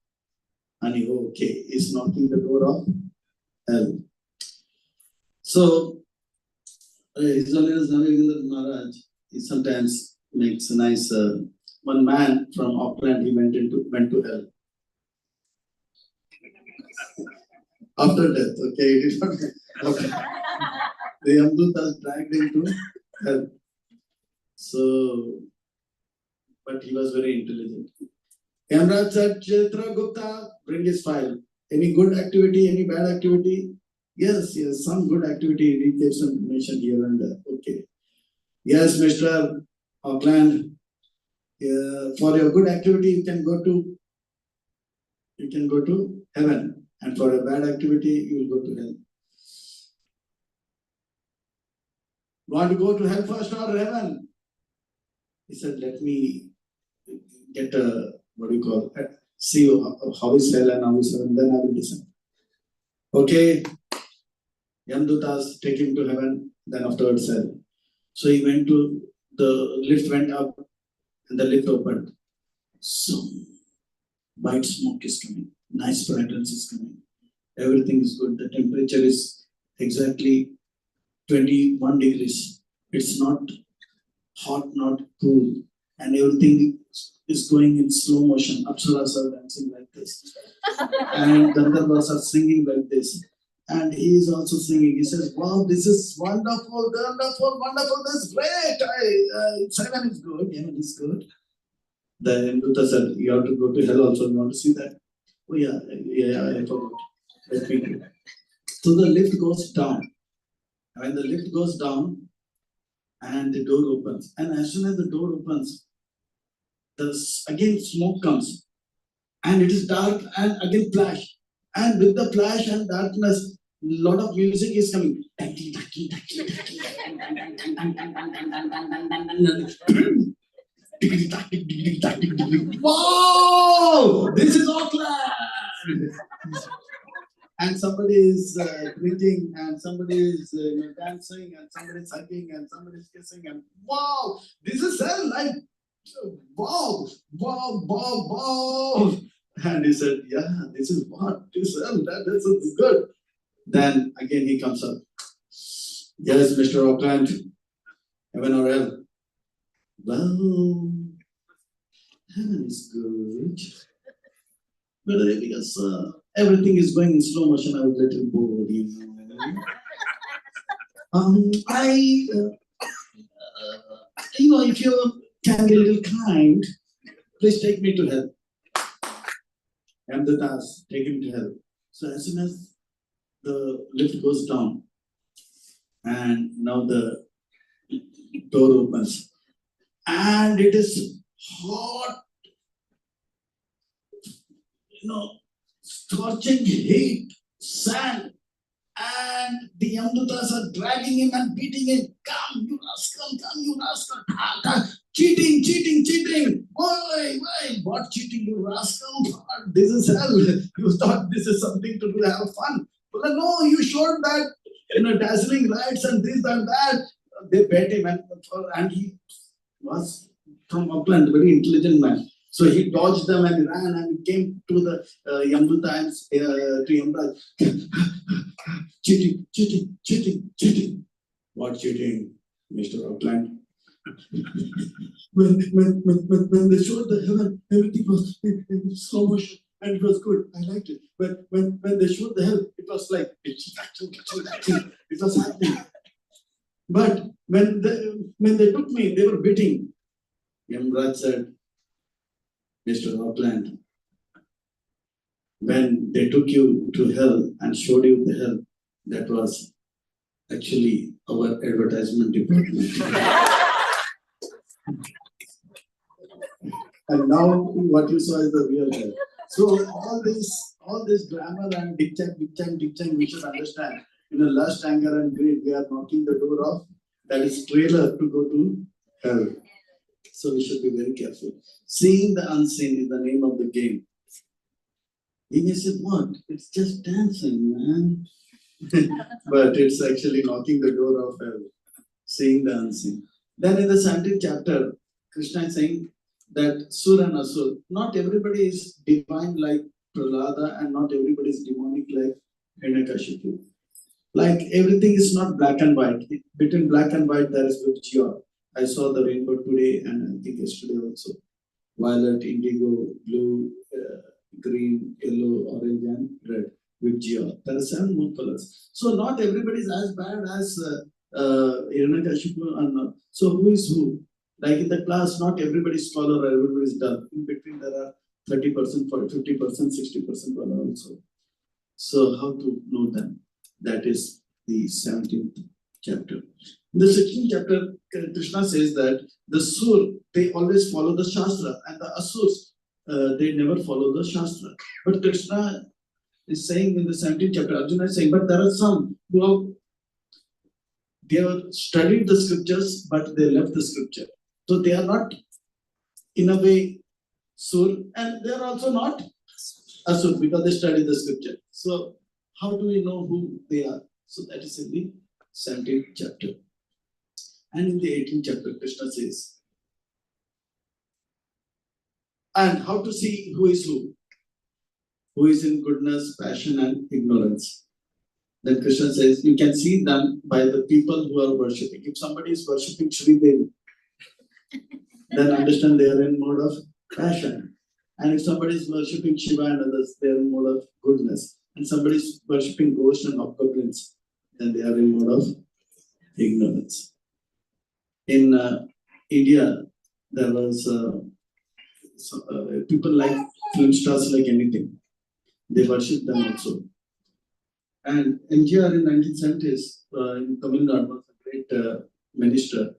money. Okay, is knocking the door of hell. So, His Holiness Navigandra Maharaj, he sometimes makes a nice. One man from Auckland, he went to hell after death. Okay, it is not. Okay. The Yamdutas dragged him to hell. So, but he was very intelligent. Yamraj said, Chetra Gupta, bring his file. Any good activity, any bad activity? Yes, some good activity. He gave some information here and there. Okay. Yes, Mr. Auckland, for your good activity, you can go to heaven. And for a bad activity, you will go to hell. Want to go to hell first or heaven? He said, let me get see how is hell and how is heaven, then I will decide. Okay, Yamdutas take him to heaven, then afterwards hell. So he went to, the lift went up and the lift opened. So white smoke is coming, nice fragrance is coming, everything is good. The temperature is exactly 21 degrees. It's not hot, not cool, and everything is going in slow motion. Apsaras are dancing like this, and Gandharvas are singing like this, and he is also singing. He says, "Wow, this is wonderful, wonderful, wonderful. This is great. Heaven is good. Heaven is good." The Hinduta said, "You have to go to hell also. You want to see that?" Oh yeah, I forgot. Let me go. So the lift goes down. When the lift goes down, and the door opens, and as soon as the door opens, again smoke comes, and it is dark, and again flash, and with the flash and darkness, lot of music is coming. Wow, this is Auckland. And somebody is drinking, and somebody is dancing, and somebody is hugging, and somebody is kissing, and wow, this is hell, like wow. And he said, yeah, this is what? This hell, this is good. Then again he comes up. Yes, Mr. Auckland, heaven or hell? Well, heaven is good. But because everything is going in slow motion, I was a little bored, if you can be a little kind, please take me to hell. And the task, take him to hell. So as soon as the lift goes down, and now the door opens, and it is hot, scorching heat, sand, And the Yamdutas are dragging him and beating him. Come, you rascal, come, you rascal. Cheating, cheating, cheating. Why? What cheating, you rascal? This is hell. You thought this is something to do, have fun. Well, no, you showed that, dazzling lights and this and that. They bet him, and he was from Auckland, very intelligent man. So he dodged them and ran and came to the Yamduta and to Yamraj. Cheating, cheating, cheating, cheating. What cheating, Mr. Auckland? when they showed the heaven, everything was in slow motion and it was good. I liked it. But when they showed the hell, it was like it was happening. But when they took me, they were beating. Yamraj said, Mr. Auckland, when they took you to hell and showed you the hell, that was actually our advertisement department. And now what you saw is the real hell. So all this glamour and dick chang, we should understand. Lust, anger and greed, we are knocking the door of that is trailer to go to hell. So we should be very careful. Seeing the unseen is the name of the game. He may say, what? It's just dancing, man. But it's actually knocking the door of hell. Seeing the unseen. Then in the 17th chapter, Krishna is saying that Sur and Asur, not everybody is divine like Prahlada and not everybody is demonic like Hiranyakashipu. Like everything is not black and white. Between black and white, there is pure. I saw the rainbow today and I think yesterday also. Violet, indigo, blue, green, yellow, orange, and red with Jia. There are 7 more colors. So not everybody is as bad as Hiranyakashipu. So who is who? Like in the class, not everybody is scholar or everybody is dull. In between, there are 30%, 50%, 60% also. So how to know them? That is the 17th chapter. In the 16th chapter, Krishna says that the Sur, they always follow the Shastra, and the Asurs, they never follow the Shastra. But Krishna is saying in the 17th chapter, Arjuna is saying, but there are some who have studied the scriptures, but they left the scripture. So they are not, in a way, Sur, and they are also not Asur because they study the scripture. So how do we know who they are? So that is in the 17th chapter. And in the 18th chapter, Krishna says, and how to see who is in goodness, passion, and ignorance. Then Krishna says, you can see them by the people who are worshipping. If somebody is worshipping Sri Devi, then understand they are in mode of passion. And if somebody is worshipping Shiva and others, they are in mode of goodness. And somebody is worshipping ghosts and hobgoblins, then they are in mode of ignorance. In India, there was people like film stars like anything. They worship them also. And MGR in 1970s in Tamil Nadu was a great minister.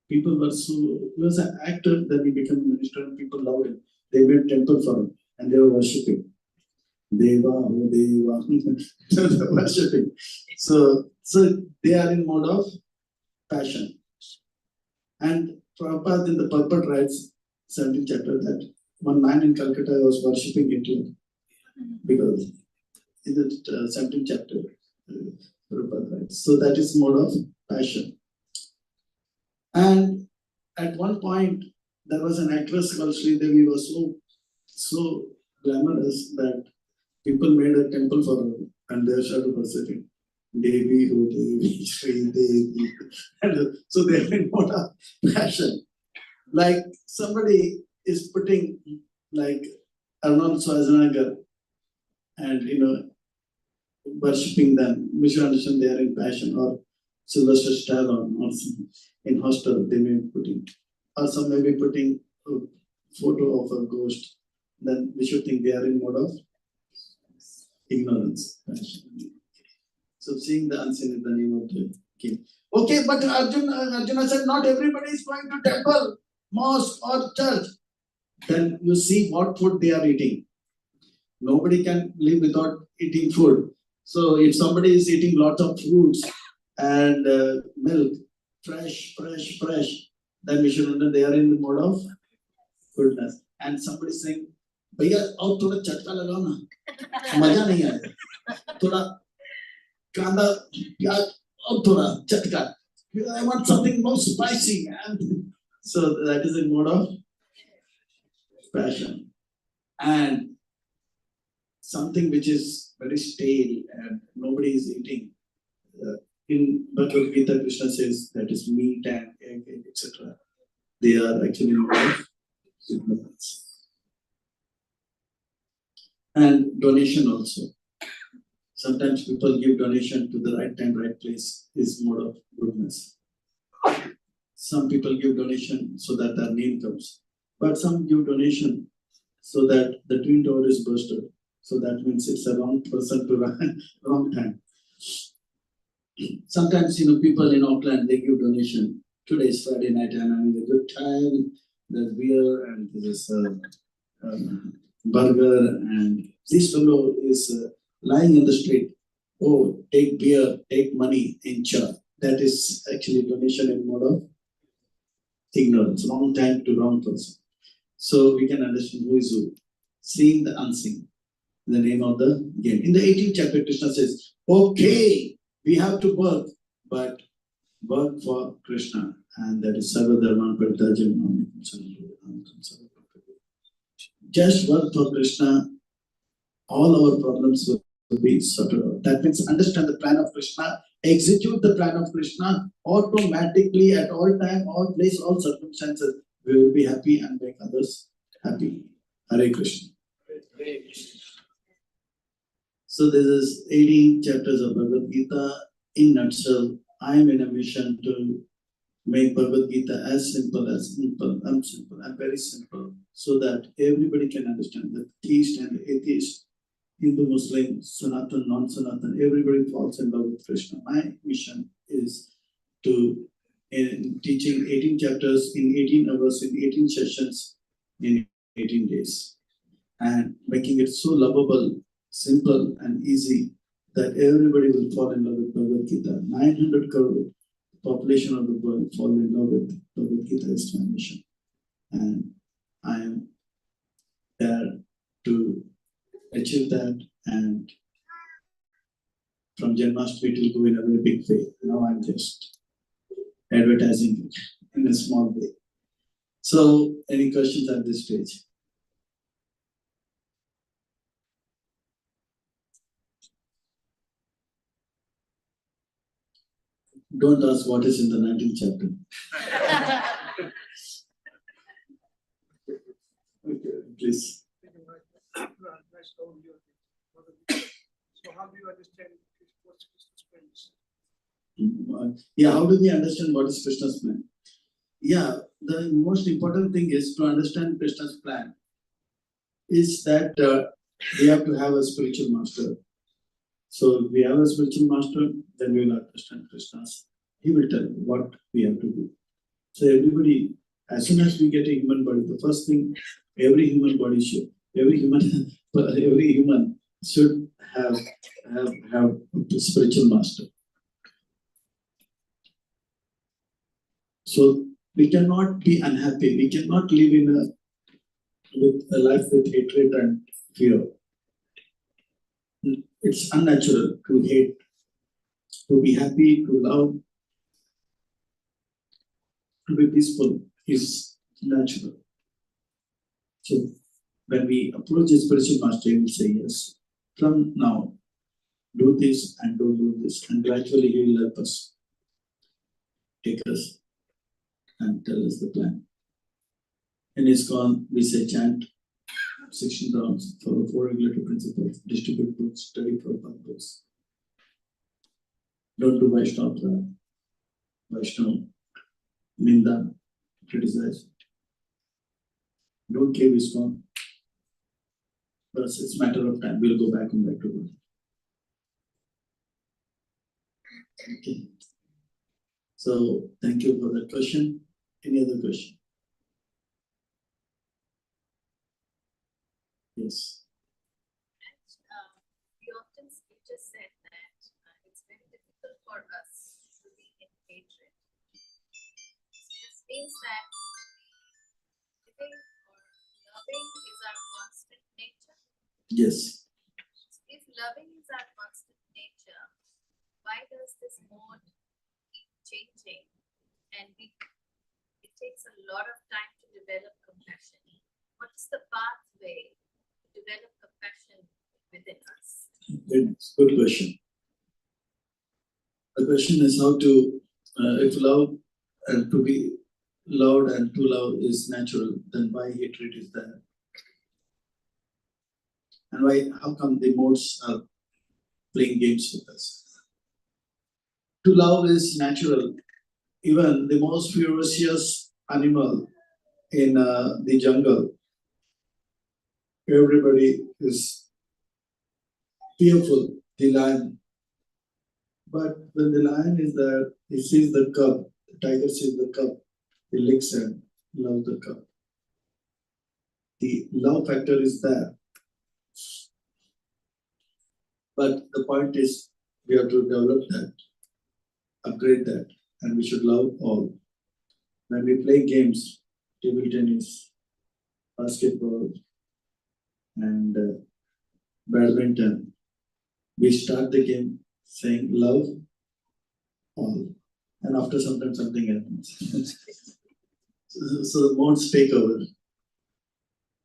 People were he was an actor, then he became a minister and people loved him. They made temple for him and they were worshipping. Deva, oh Deva, they were worshipping. So they are in mode of passion. And Prabhupada in the Purport writes, 17th chapter, that one man in Calcutta was worshipping Hitler because in the 17th chapter, Prabhupada writes. So that is mode of passion. And at one point, there was an actress called Sri Devi, was so glamorous that people made a temple for her and they started worshipping. Devi, oh Devi, Sri Devi. And so they are in mode of passion. Like somebody is putting like Arnold Schwarzenegger and worshipping them. We should understand they are in passion, or Sylvester Stallone, or in hostel they may be putting, or some may be putting a photo of a ghost. Then we should think they are in mode of ignorance. Passion. So seeing the unseen is the name of the king. Okay, but Arjuna said not everybody is going to temple, mosque or church. Then you see what food they are eating. Nobody can live without eating food. So if somebody is eating lots of fruits and milk, fresh, then we should know they are in the mode of goodness. And somebody saying, भैया और थोड़ा चटका लगाओ ना, मजा नहीं आएगा, थोड़ा कांदा प्याज और थोड़ा चटका, I want something more spicy. And so that is a mode of passion. And something which is very stale and nobody is eating. In Bhagavad Gita, Krishna says that is meat and egg, etc. They are actually mode of ignorance. And donation also. Sometimes people give donation to the right time, right place is mode of goodness. Some people give donation so that their name comes. But some give donation so that the twin tower is bursted. So that means it's a wrong person to wrong time. Sometimes, people in Auckland, they give donation. Today is Friday night, I'm having a good time. There's beer and there's burger, and this fellow is lying in the street. Oh, take beer, take money, enjoy. That is actually donation in mode of ignorance, wrong time to wrong person. So we can understand who is who. Seeing the unseen, the name of the game. In the 18th chapter, Krishna says, okay, we have to work, but work for Krishna. And that is Sarva Dharman Parityajam. Just work for Krishna, all our problems will be sorted out. That means understand the plan of Krishna, execute the plan of Krishna, automatically at all time, all place, all circumstances, we will be happy and make others happy. Hare Krishna. So this is 18 chapters of Bhagavad Gita. In nutshell, I am in a mission to make Bhagavad Gita as simple and very simple, so that everybody can understand. The theist and the atheist, Hindu, Muslim, Sanatan, non-Sanatan, everybody falls in love with Krishna. My mission is to, in teaching 18 chapters in 18 hours, in 18 sessions, in 18 days, and making it so lovable, simple and easy that everybody will fall in love with Bhagavad Gita. 900 crore population of the world fall in love with Bhagavad Gita is my mission. And I am there to achieve that, and from Janmashtami it will go in a very big way. Now I'm just advertising it in a small way. So, any questions at this stage? Don't ask what is in the 19th chapter. Okay, please. So how do you understand what's Krishna's plan? Yeah, how do we understand what is Krishna's plan? Yeah, the most important thing is to understand Krishna's plan is that we have to have a spiritual master. So if we have a spiritual master, then we will understand Krishna's. He will tell what we have to do. So everybody, as soon as we get a human body, the first thing every human should have a spiritual master. So we cannot be unhappy. We cannot live in a life with hatred and fear. It's unnatural to hate. To be happy, to love, to be peaceful is natural. So when we approach a spiritual master, he will say, yes, from now, do this and don't do this. And gradually he will help us, take us and tell us the plan. In ISKCON, we say chant 16 rounds, follow 4 regulatory principles, distribute books, study for books. Don't do Vaishnava, Ninda, criticize. Don't give ISKCON. But it's a matter of time. We'll go back and back to it. Okay. So thank you for that question. Any other question? Yes. You often just said means that living or loving is our constant nature. Yes. If loving is our constant nature, why does this mode keep changing? And it takes a lot of time to develop compassion. What is the pathway to develop compassion within us? Good question. The question is how to, if love and to be loved and to love is natural, then why hatred is there? And how come the modes are playing games with us? To love is natural. Even the most ferocious animal in the jungle, everybody is fearful, the lion. But when the lion is there, he sees the cub, the tiger sees the cub, he licks and loves the cub. The love factor is there. But the point is, we have to develop that, upgrade that, and we should love all. When we play games, table tennis, basketball, and badminton, we start the game saying love all, and after some time something happens. So the modes take over.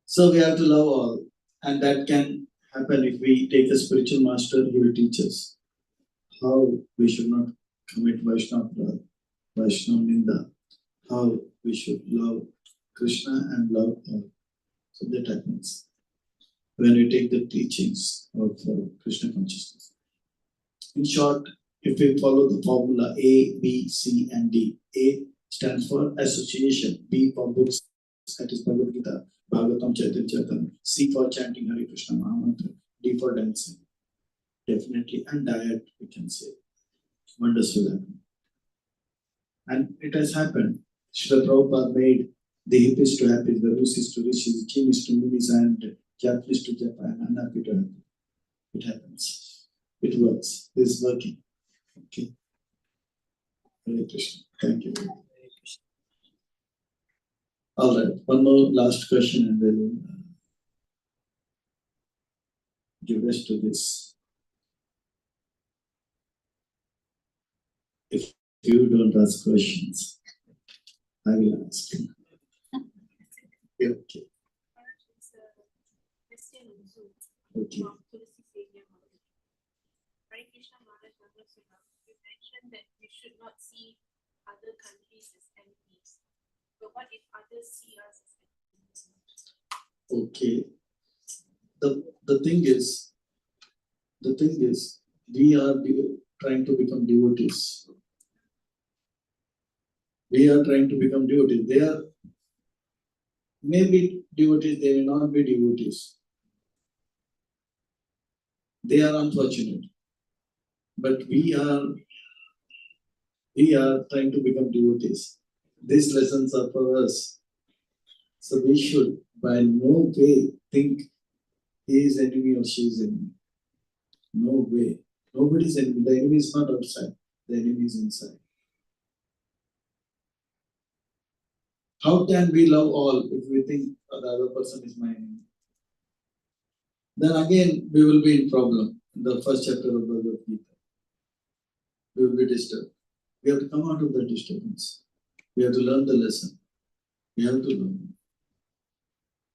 So we have to love all, and that can happen if we take a spiritual master. He will teach us how we should not commit Vaishnava Ninda, how we should love Krishna and love all. So that happens when we take the teachings of Krishna consciousness. In short, if we follow the formula A, B, C, and D, A stands for association, B for books, that is Bhagavad Gita, Bhagavatam, Chaitanya, C for chanting Hare Krishna Mahamantra, D for dancing. Definitely, and diet, we can say. Wonders will happen. And it has happened. Srila Prabhupada made the hippies to happy, the Rusis to rishis, the Chinis to munis, and Japanese to Japan, and happy to happy. It happens. It works. It is working. Okay. Hare Krishna. Thank you. All right. One more last question, and then we'll give rest to this. If you don't ask questions, I will ask you. Okay. Okay. You mentioned that we should not see other countries as enemies. But what if others see us as enemies? Okay. The thing is, we are trying to become devotees. We are trying to become devotees. They are maybe devotees, they may not be devotees. They are unfortunate. But we are trying to become devotees. These lessons are for us. So we should by no way think he is enemy or she is enemy. No way. Nobody's enemy. The enemy is not outside. The enemy is inside. How can we love all if we think the other person is my enemy? Then again, we will be in problem. In the first chapter of Bhagavad Gita, we will be disturbed. We have to come out of the disturbance. We have to learn the lesson. We have to learn.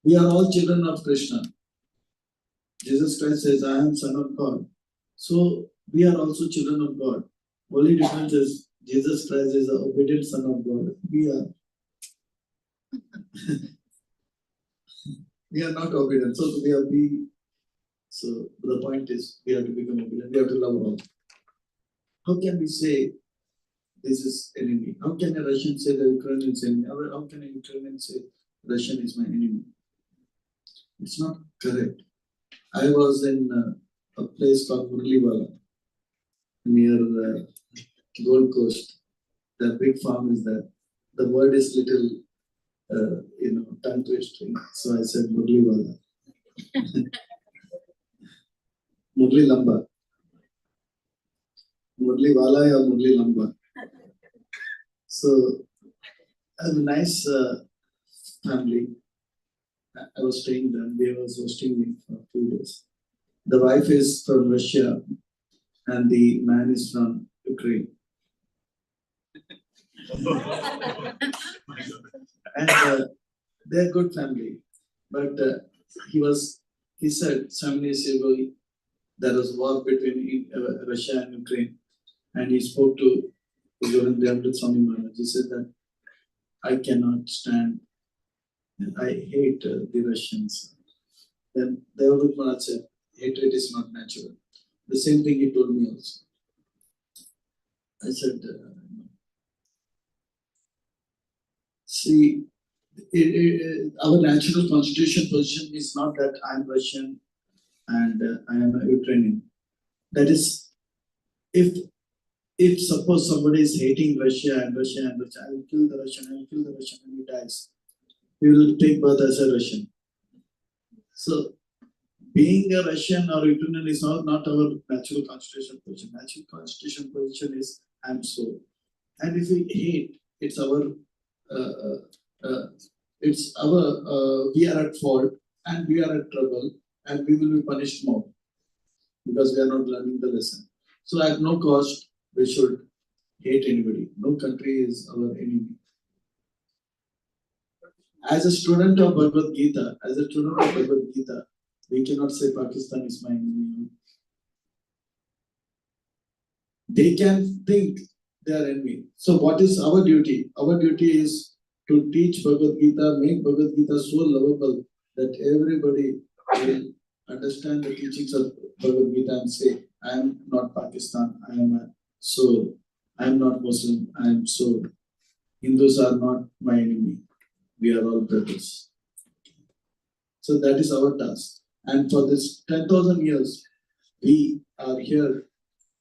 We are all children of Krishna. Jesus Christ says, I am Son of God. So we are also children of God. Only difference is Jesus Christ is the obedient Son of God. We are. We are not obedient. So we are being. So the point is, we have to become obedient. We have to love all. How can we say this is enemy? How can a Russian say the Ukrainian is enemy? How can a Ukrainian say Russian is my enemy? It's not correct. I was in a place called Murliwala near Gold Coast. The big farm is there. The word is little, tongue twisting. So I said Murliwala. Murli Lamba. Murliwala or Murli Lamba. So I have a nice family. I was staying there. They was hosting me for a few days. The wife is from Russia and the man is from Ukraine. And they're good family. But he said 7 years ago, there was war between Russia and Ukraine. And he spoke to Swami Maharaj. He said that I cannot stand, I hate the Russians. Then Devadut Maharaj said, hatred is not natural. The same thing he told me also. I said, see, our natural constitution position is not that I'm Russian and I am a Ukrainian. That is, if suppose somebody is hating Russia and Russia and Russia, I will kill the Russian, I will kill the Russian, and he dies. He will take birth as a Russian. So, being a Russian or Ukrainian is not our natural constitution position. Natural constitution position is I'm so. And if we hate, it's our we are at fault and we are at trouble and we will be punished more because we are not learning the lesson. So at no cost we should hate anybody. No country is our enemy. As a student of Bhagavad Gita, we cannot say Pakistan is my enemy. They can think they are enemy. So what is our duty? Our duty is to teach Bhagavad Gita, make Bhagavad Gita so lovable that everybody will understand the teachings of Bhagavad Gita and say, I am not Pakistan, I am a soul. I am not Muslim, I am soul. Hindus are not my enemy. We are all brothers. So that is our task. And for this 10,000 years, we are here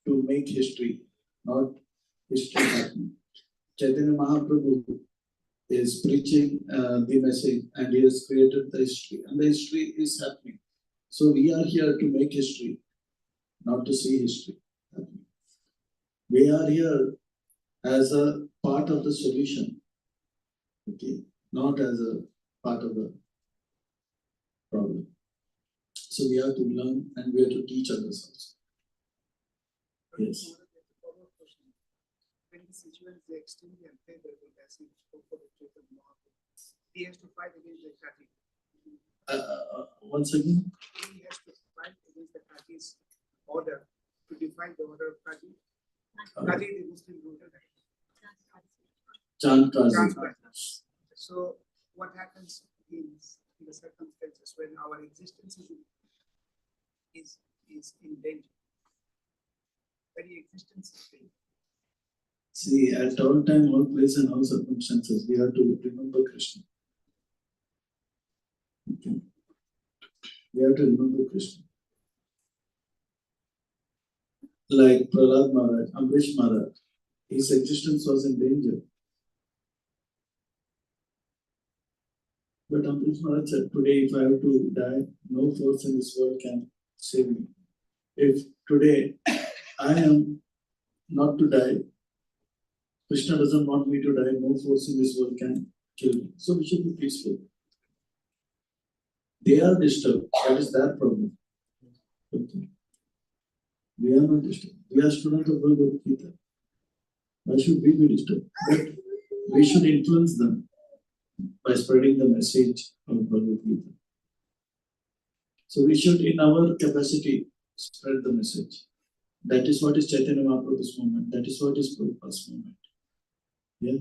to make history, not history happening. Chaitanya Mahaprabhu is preaching the message and he has created the history. And the history is happening. So we are here to make history, not to see history happening. We are here as a part of the solution, okay, not as a part of the problem. So we have to learn and we have to teach others also. Yes. When the situation is extremely unfavorable, as he spoke for the truth of Mahaprabhu, he has to fight against the Kati. Once again? He has to fight against the Kati's order to define the order of Kati. Kati is the Muslim ruler. Chant Kazi. So what happens in the circumstances when our existence is in danger? Very existence is danger. See, at all time, all place and all circumstances, we have to remember Krishna. Okay. We have to remember Krishna. Like Prahlad Maharaj, Amrish Maharaj, his existence was in danger. But Amrish Maharaj said, today if I have to die, no force in this world can save me. If today I am not to die, Krishna doesn't want me to die, no force in this world can kill me. So we should be peaceful. They are disturbed, that is their problem. Okay. We are not disturbed. We are students of Bhagavad Gita. Why should we be disturbed? But we should influence them by spreading the message of Bhagavad Gita. So we should, in our capacity, spread the message. That is what is Chaitanya Mahaprabhu's movement. That is what is Prabhupada's movement. Yeah,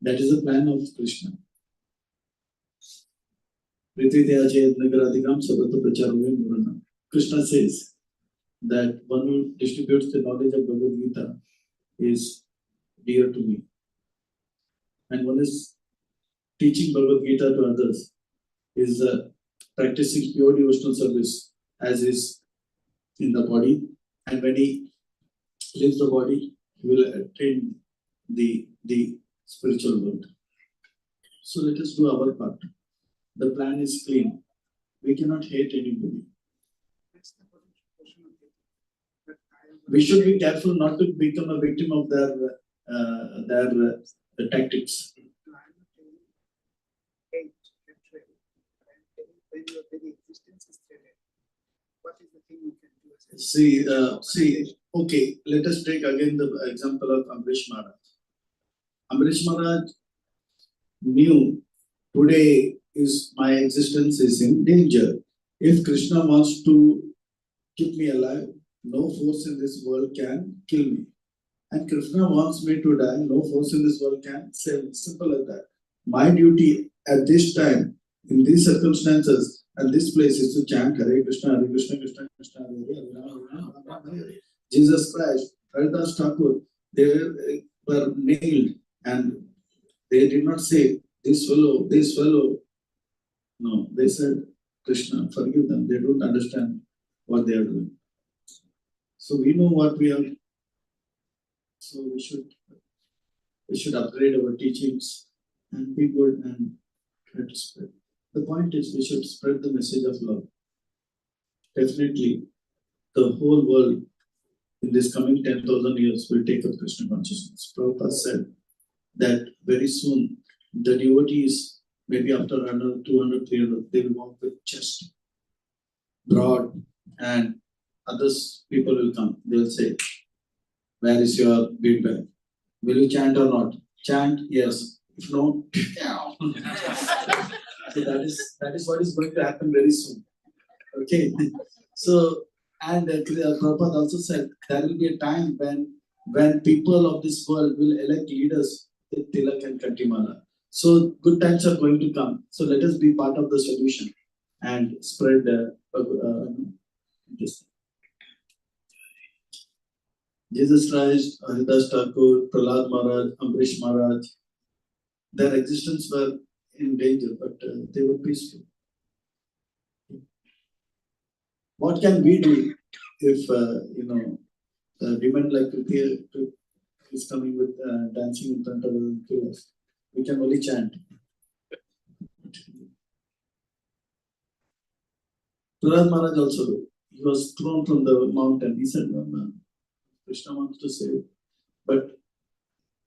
that is the plan of Krishna. Krishna says that one who distributes the knowledge of Bhagavad Gita is dear to me. And one is teaching Bhagavad Gita to others is practicing pure devotional service as is in the body. And when he leaves the body, he will attain the spiritual world. So let us do our part. The plan is clean. We cannot hate anybody. We should be careful not to become a victim of their tactics. hate, hatred, and when your very existence is threatened, what is the thing you can do? Okay, let us take again the example of Ambrish Maharaj. Ambrish Maharaj knew today my existence is in danger. If Krishna wants to keep me alive, no force in this world can kill me. And Krishna wants me to die, no force in this world can save me. Simple as that. My duty at this time, in these circumstances, and this place is to chant Hare Krishna, Krishna Krishna, Hare Hare. Jesus Christ, Haridas Thakur, they were nailed and they did not say, this fellow. No, they said, Krishna, forgive them. They don't understand what they are doing. So we know what we are. So we should upgrade our teachings and be good and try to spread. The point is we should spread the message of love. Definitely, the whole world in this coming 10,000 years will take up Krishna consciousness. Prabhupada said that very soon the devotees, maybe after another 200, 300, they will walk with chest broad and others people will come. They will say, where is your bead bag? Will you chant or not? Chant, yes. If no, so that is what is going to happen very soon. Okay. So, and Prabhupada also said there will be a time when people of this world will elect leaders with Tilak and Kantimala. So good times are going to come. So let us be part of the solution and spread this. Jesus Christ, Haridas Thakur, Prahlad Maharaj, Ambrish Maharaj, their existence were in danger, but they were peaceful. What can we do if, women like Kriti is coming with dancing in front of us? We can only chant. Prahlad Maharaj also, he was thrown from the mountain. He said, Krishna wants to save. But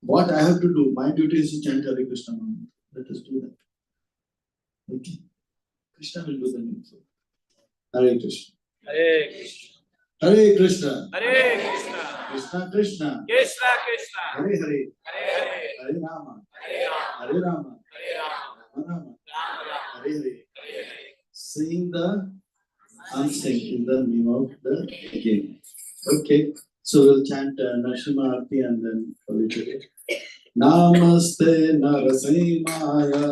what I have to do, my duty is to chant Hare Krishna Mantra. Let us do that. Okay. Krishna will do the needful. Hare Krishna. Hare Krishna. Hare Krishna. Hare Krishna. Krishna Krishna. Krishna Krishna. Hare Hare. Hare Hare. Hare Rama. Hare Rama. Hare Rama. Hare Rama. Rama Rama. Rama Rama. Hare Hare. Hare Hare. Sing the unsing in the name of the game. Okay. So we'll chant Narsimha Arti and then call it a day. Namaste Narasimhaya.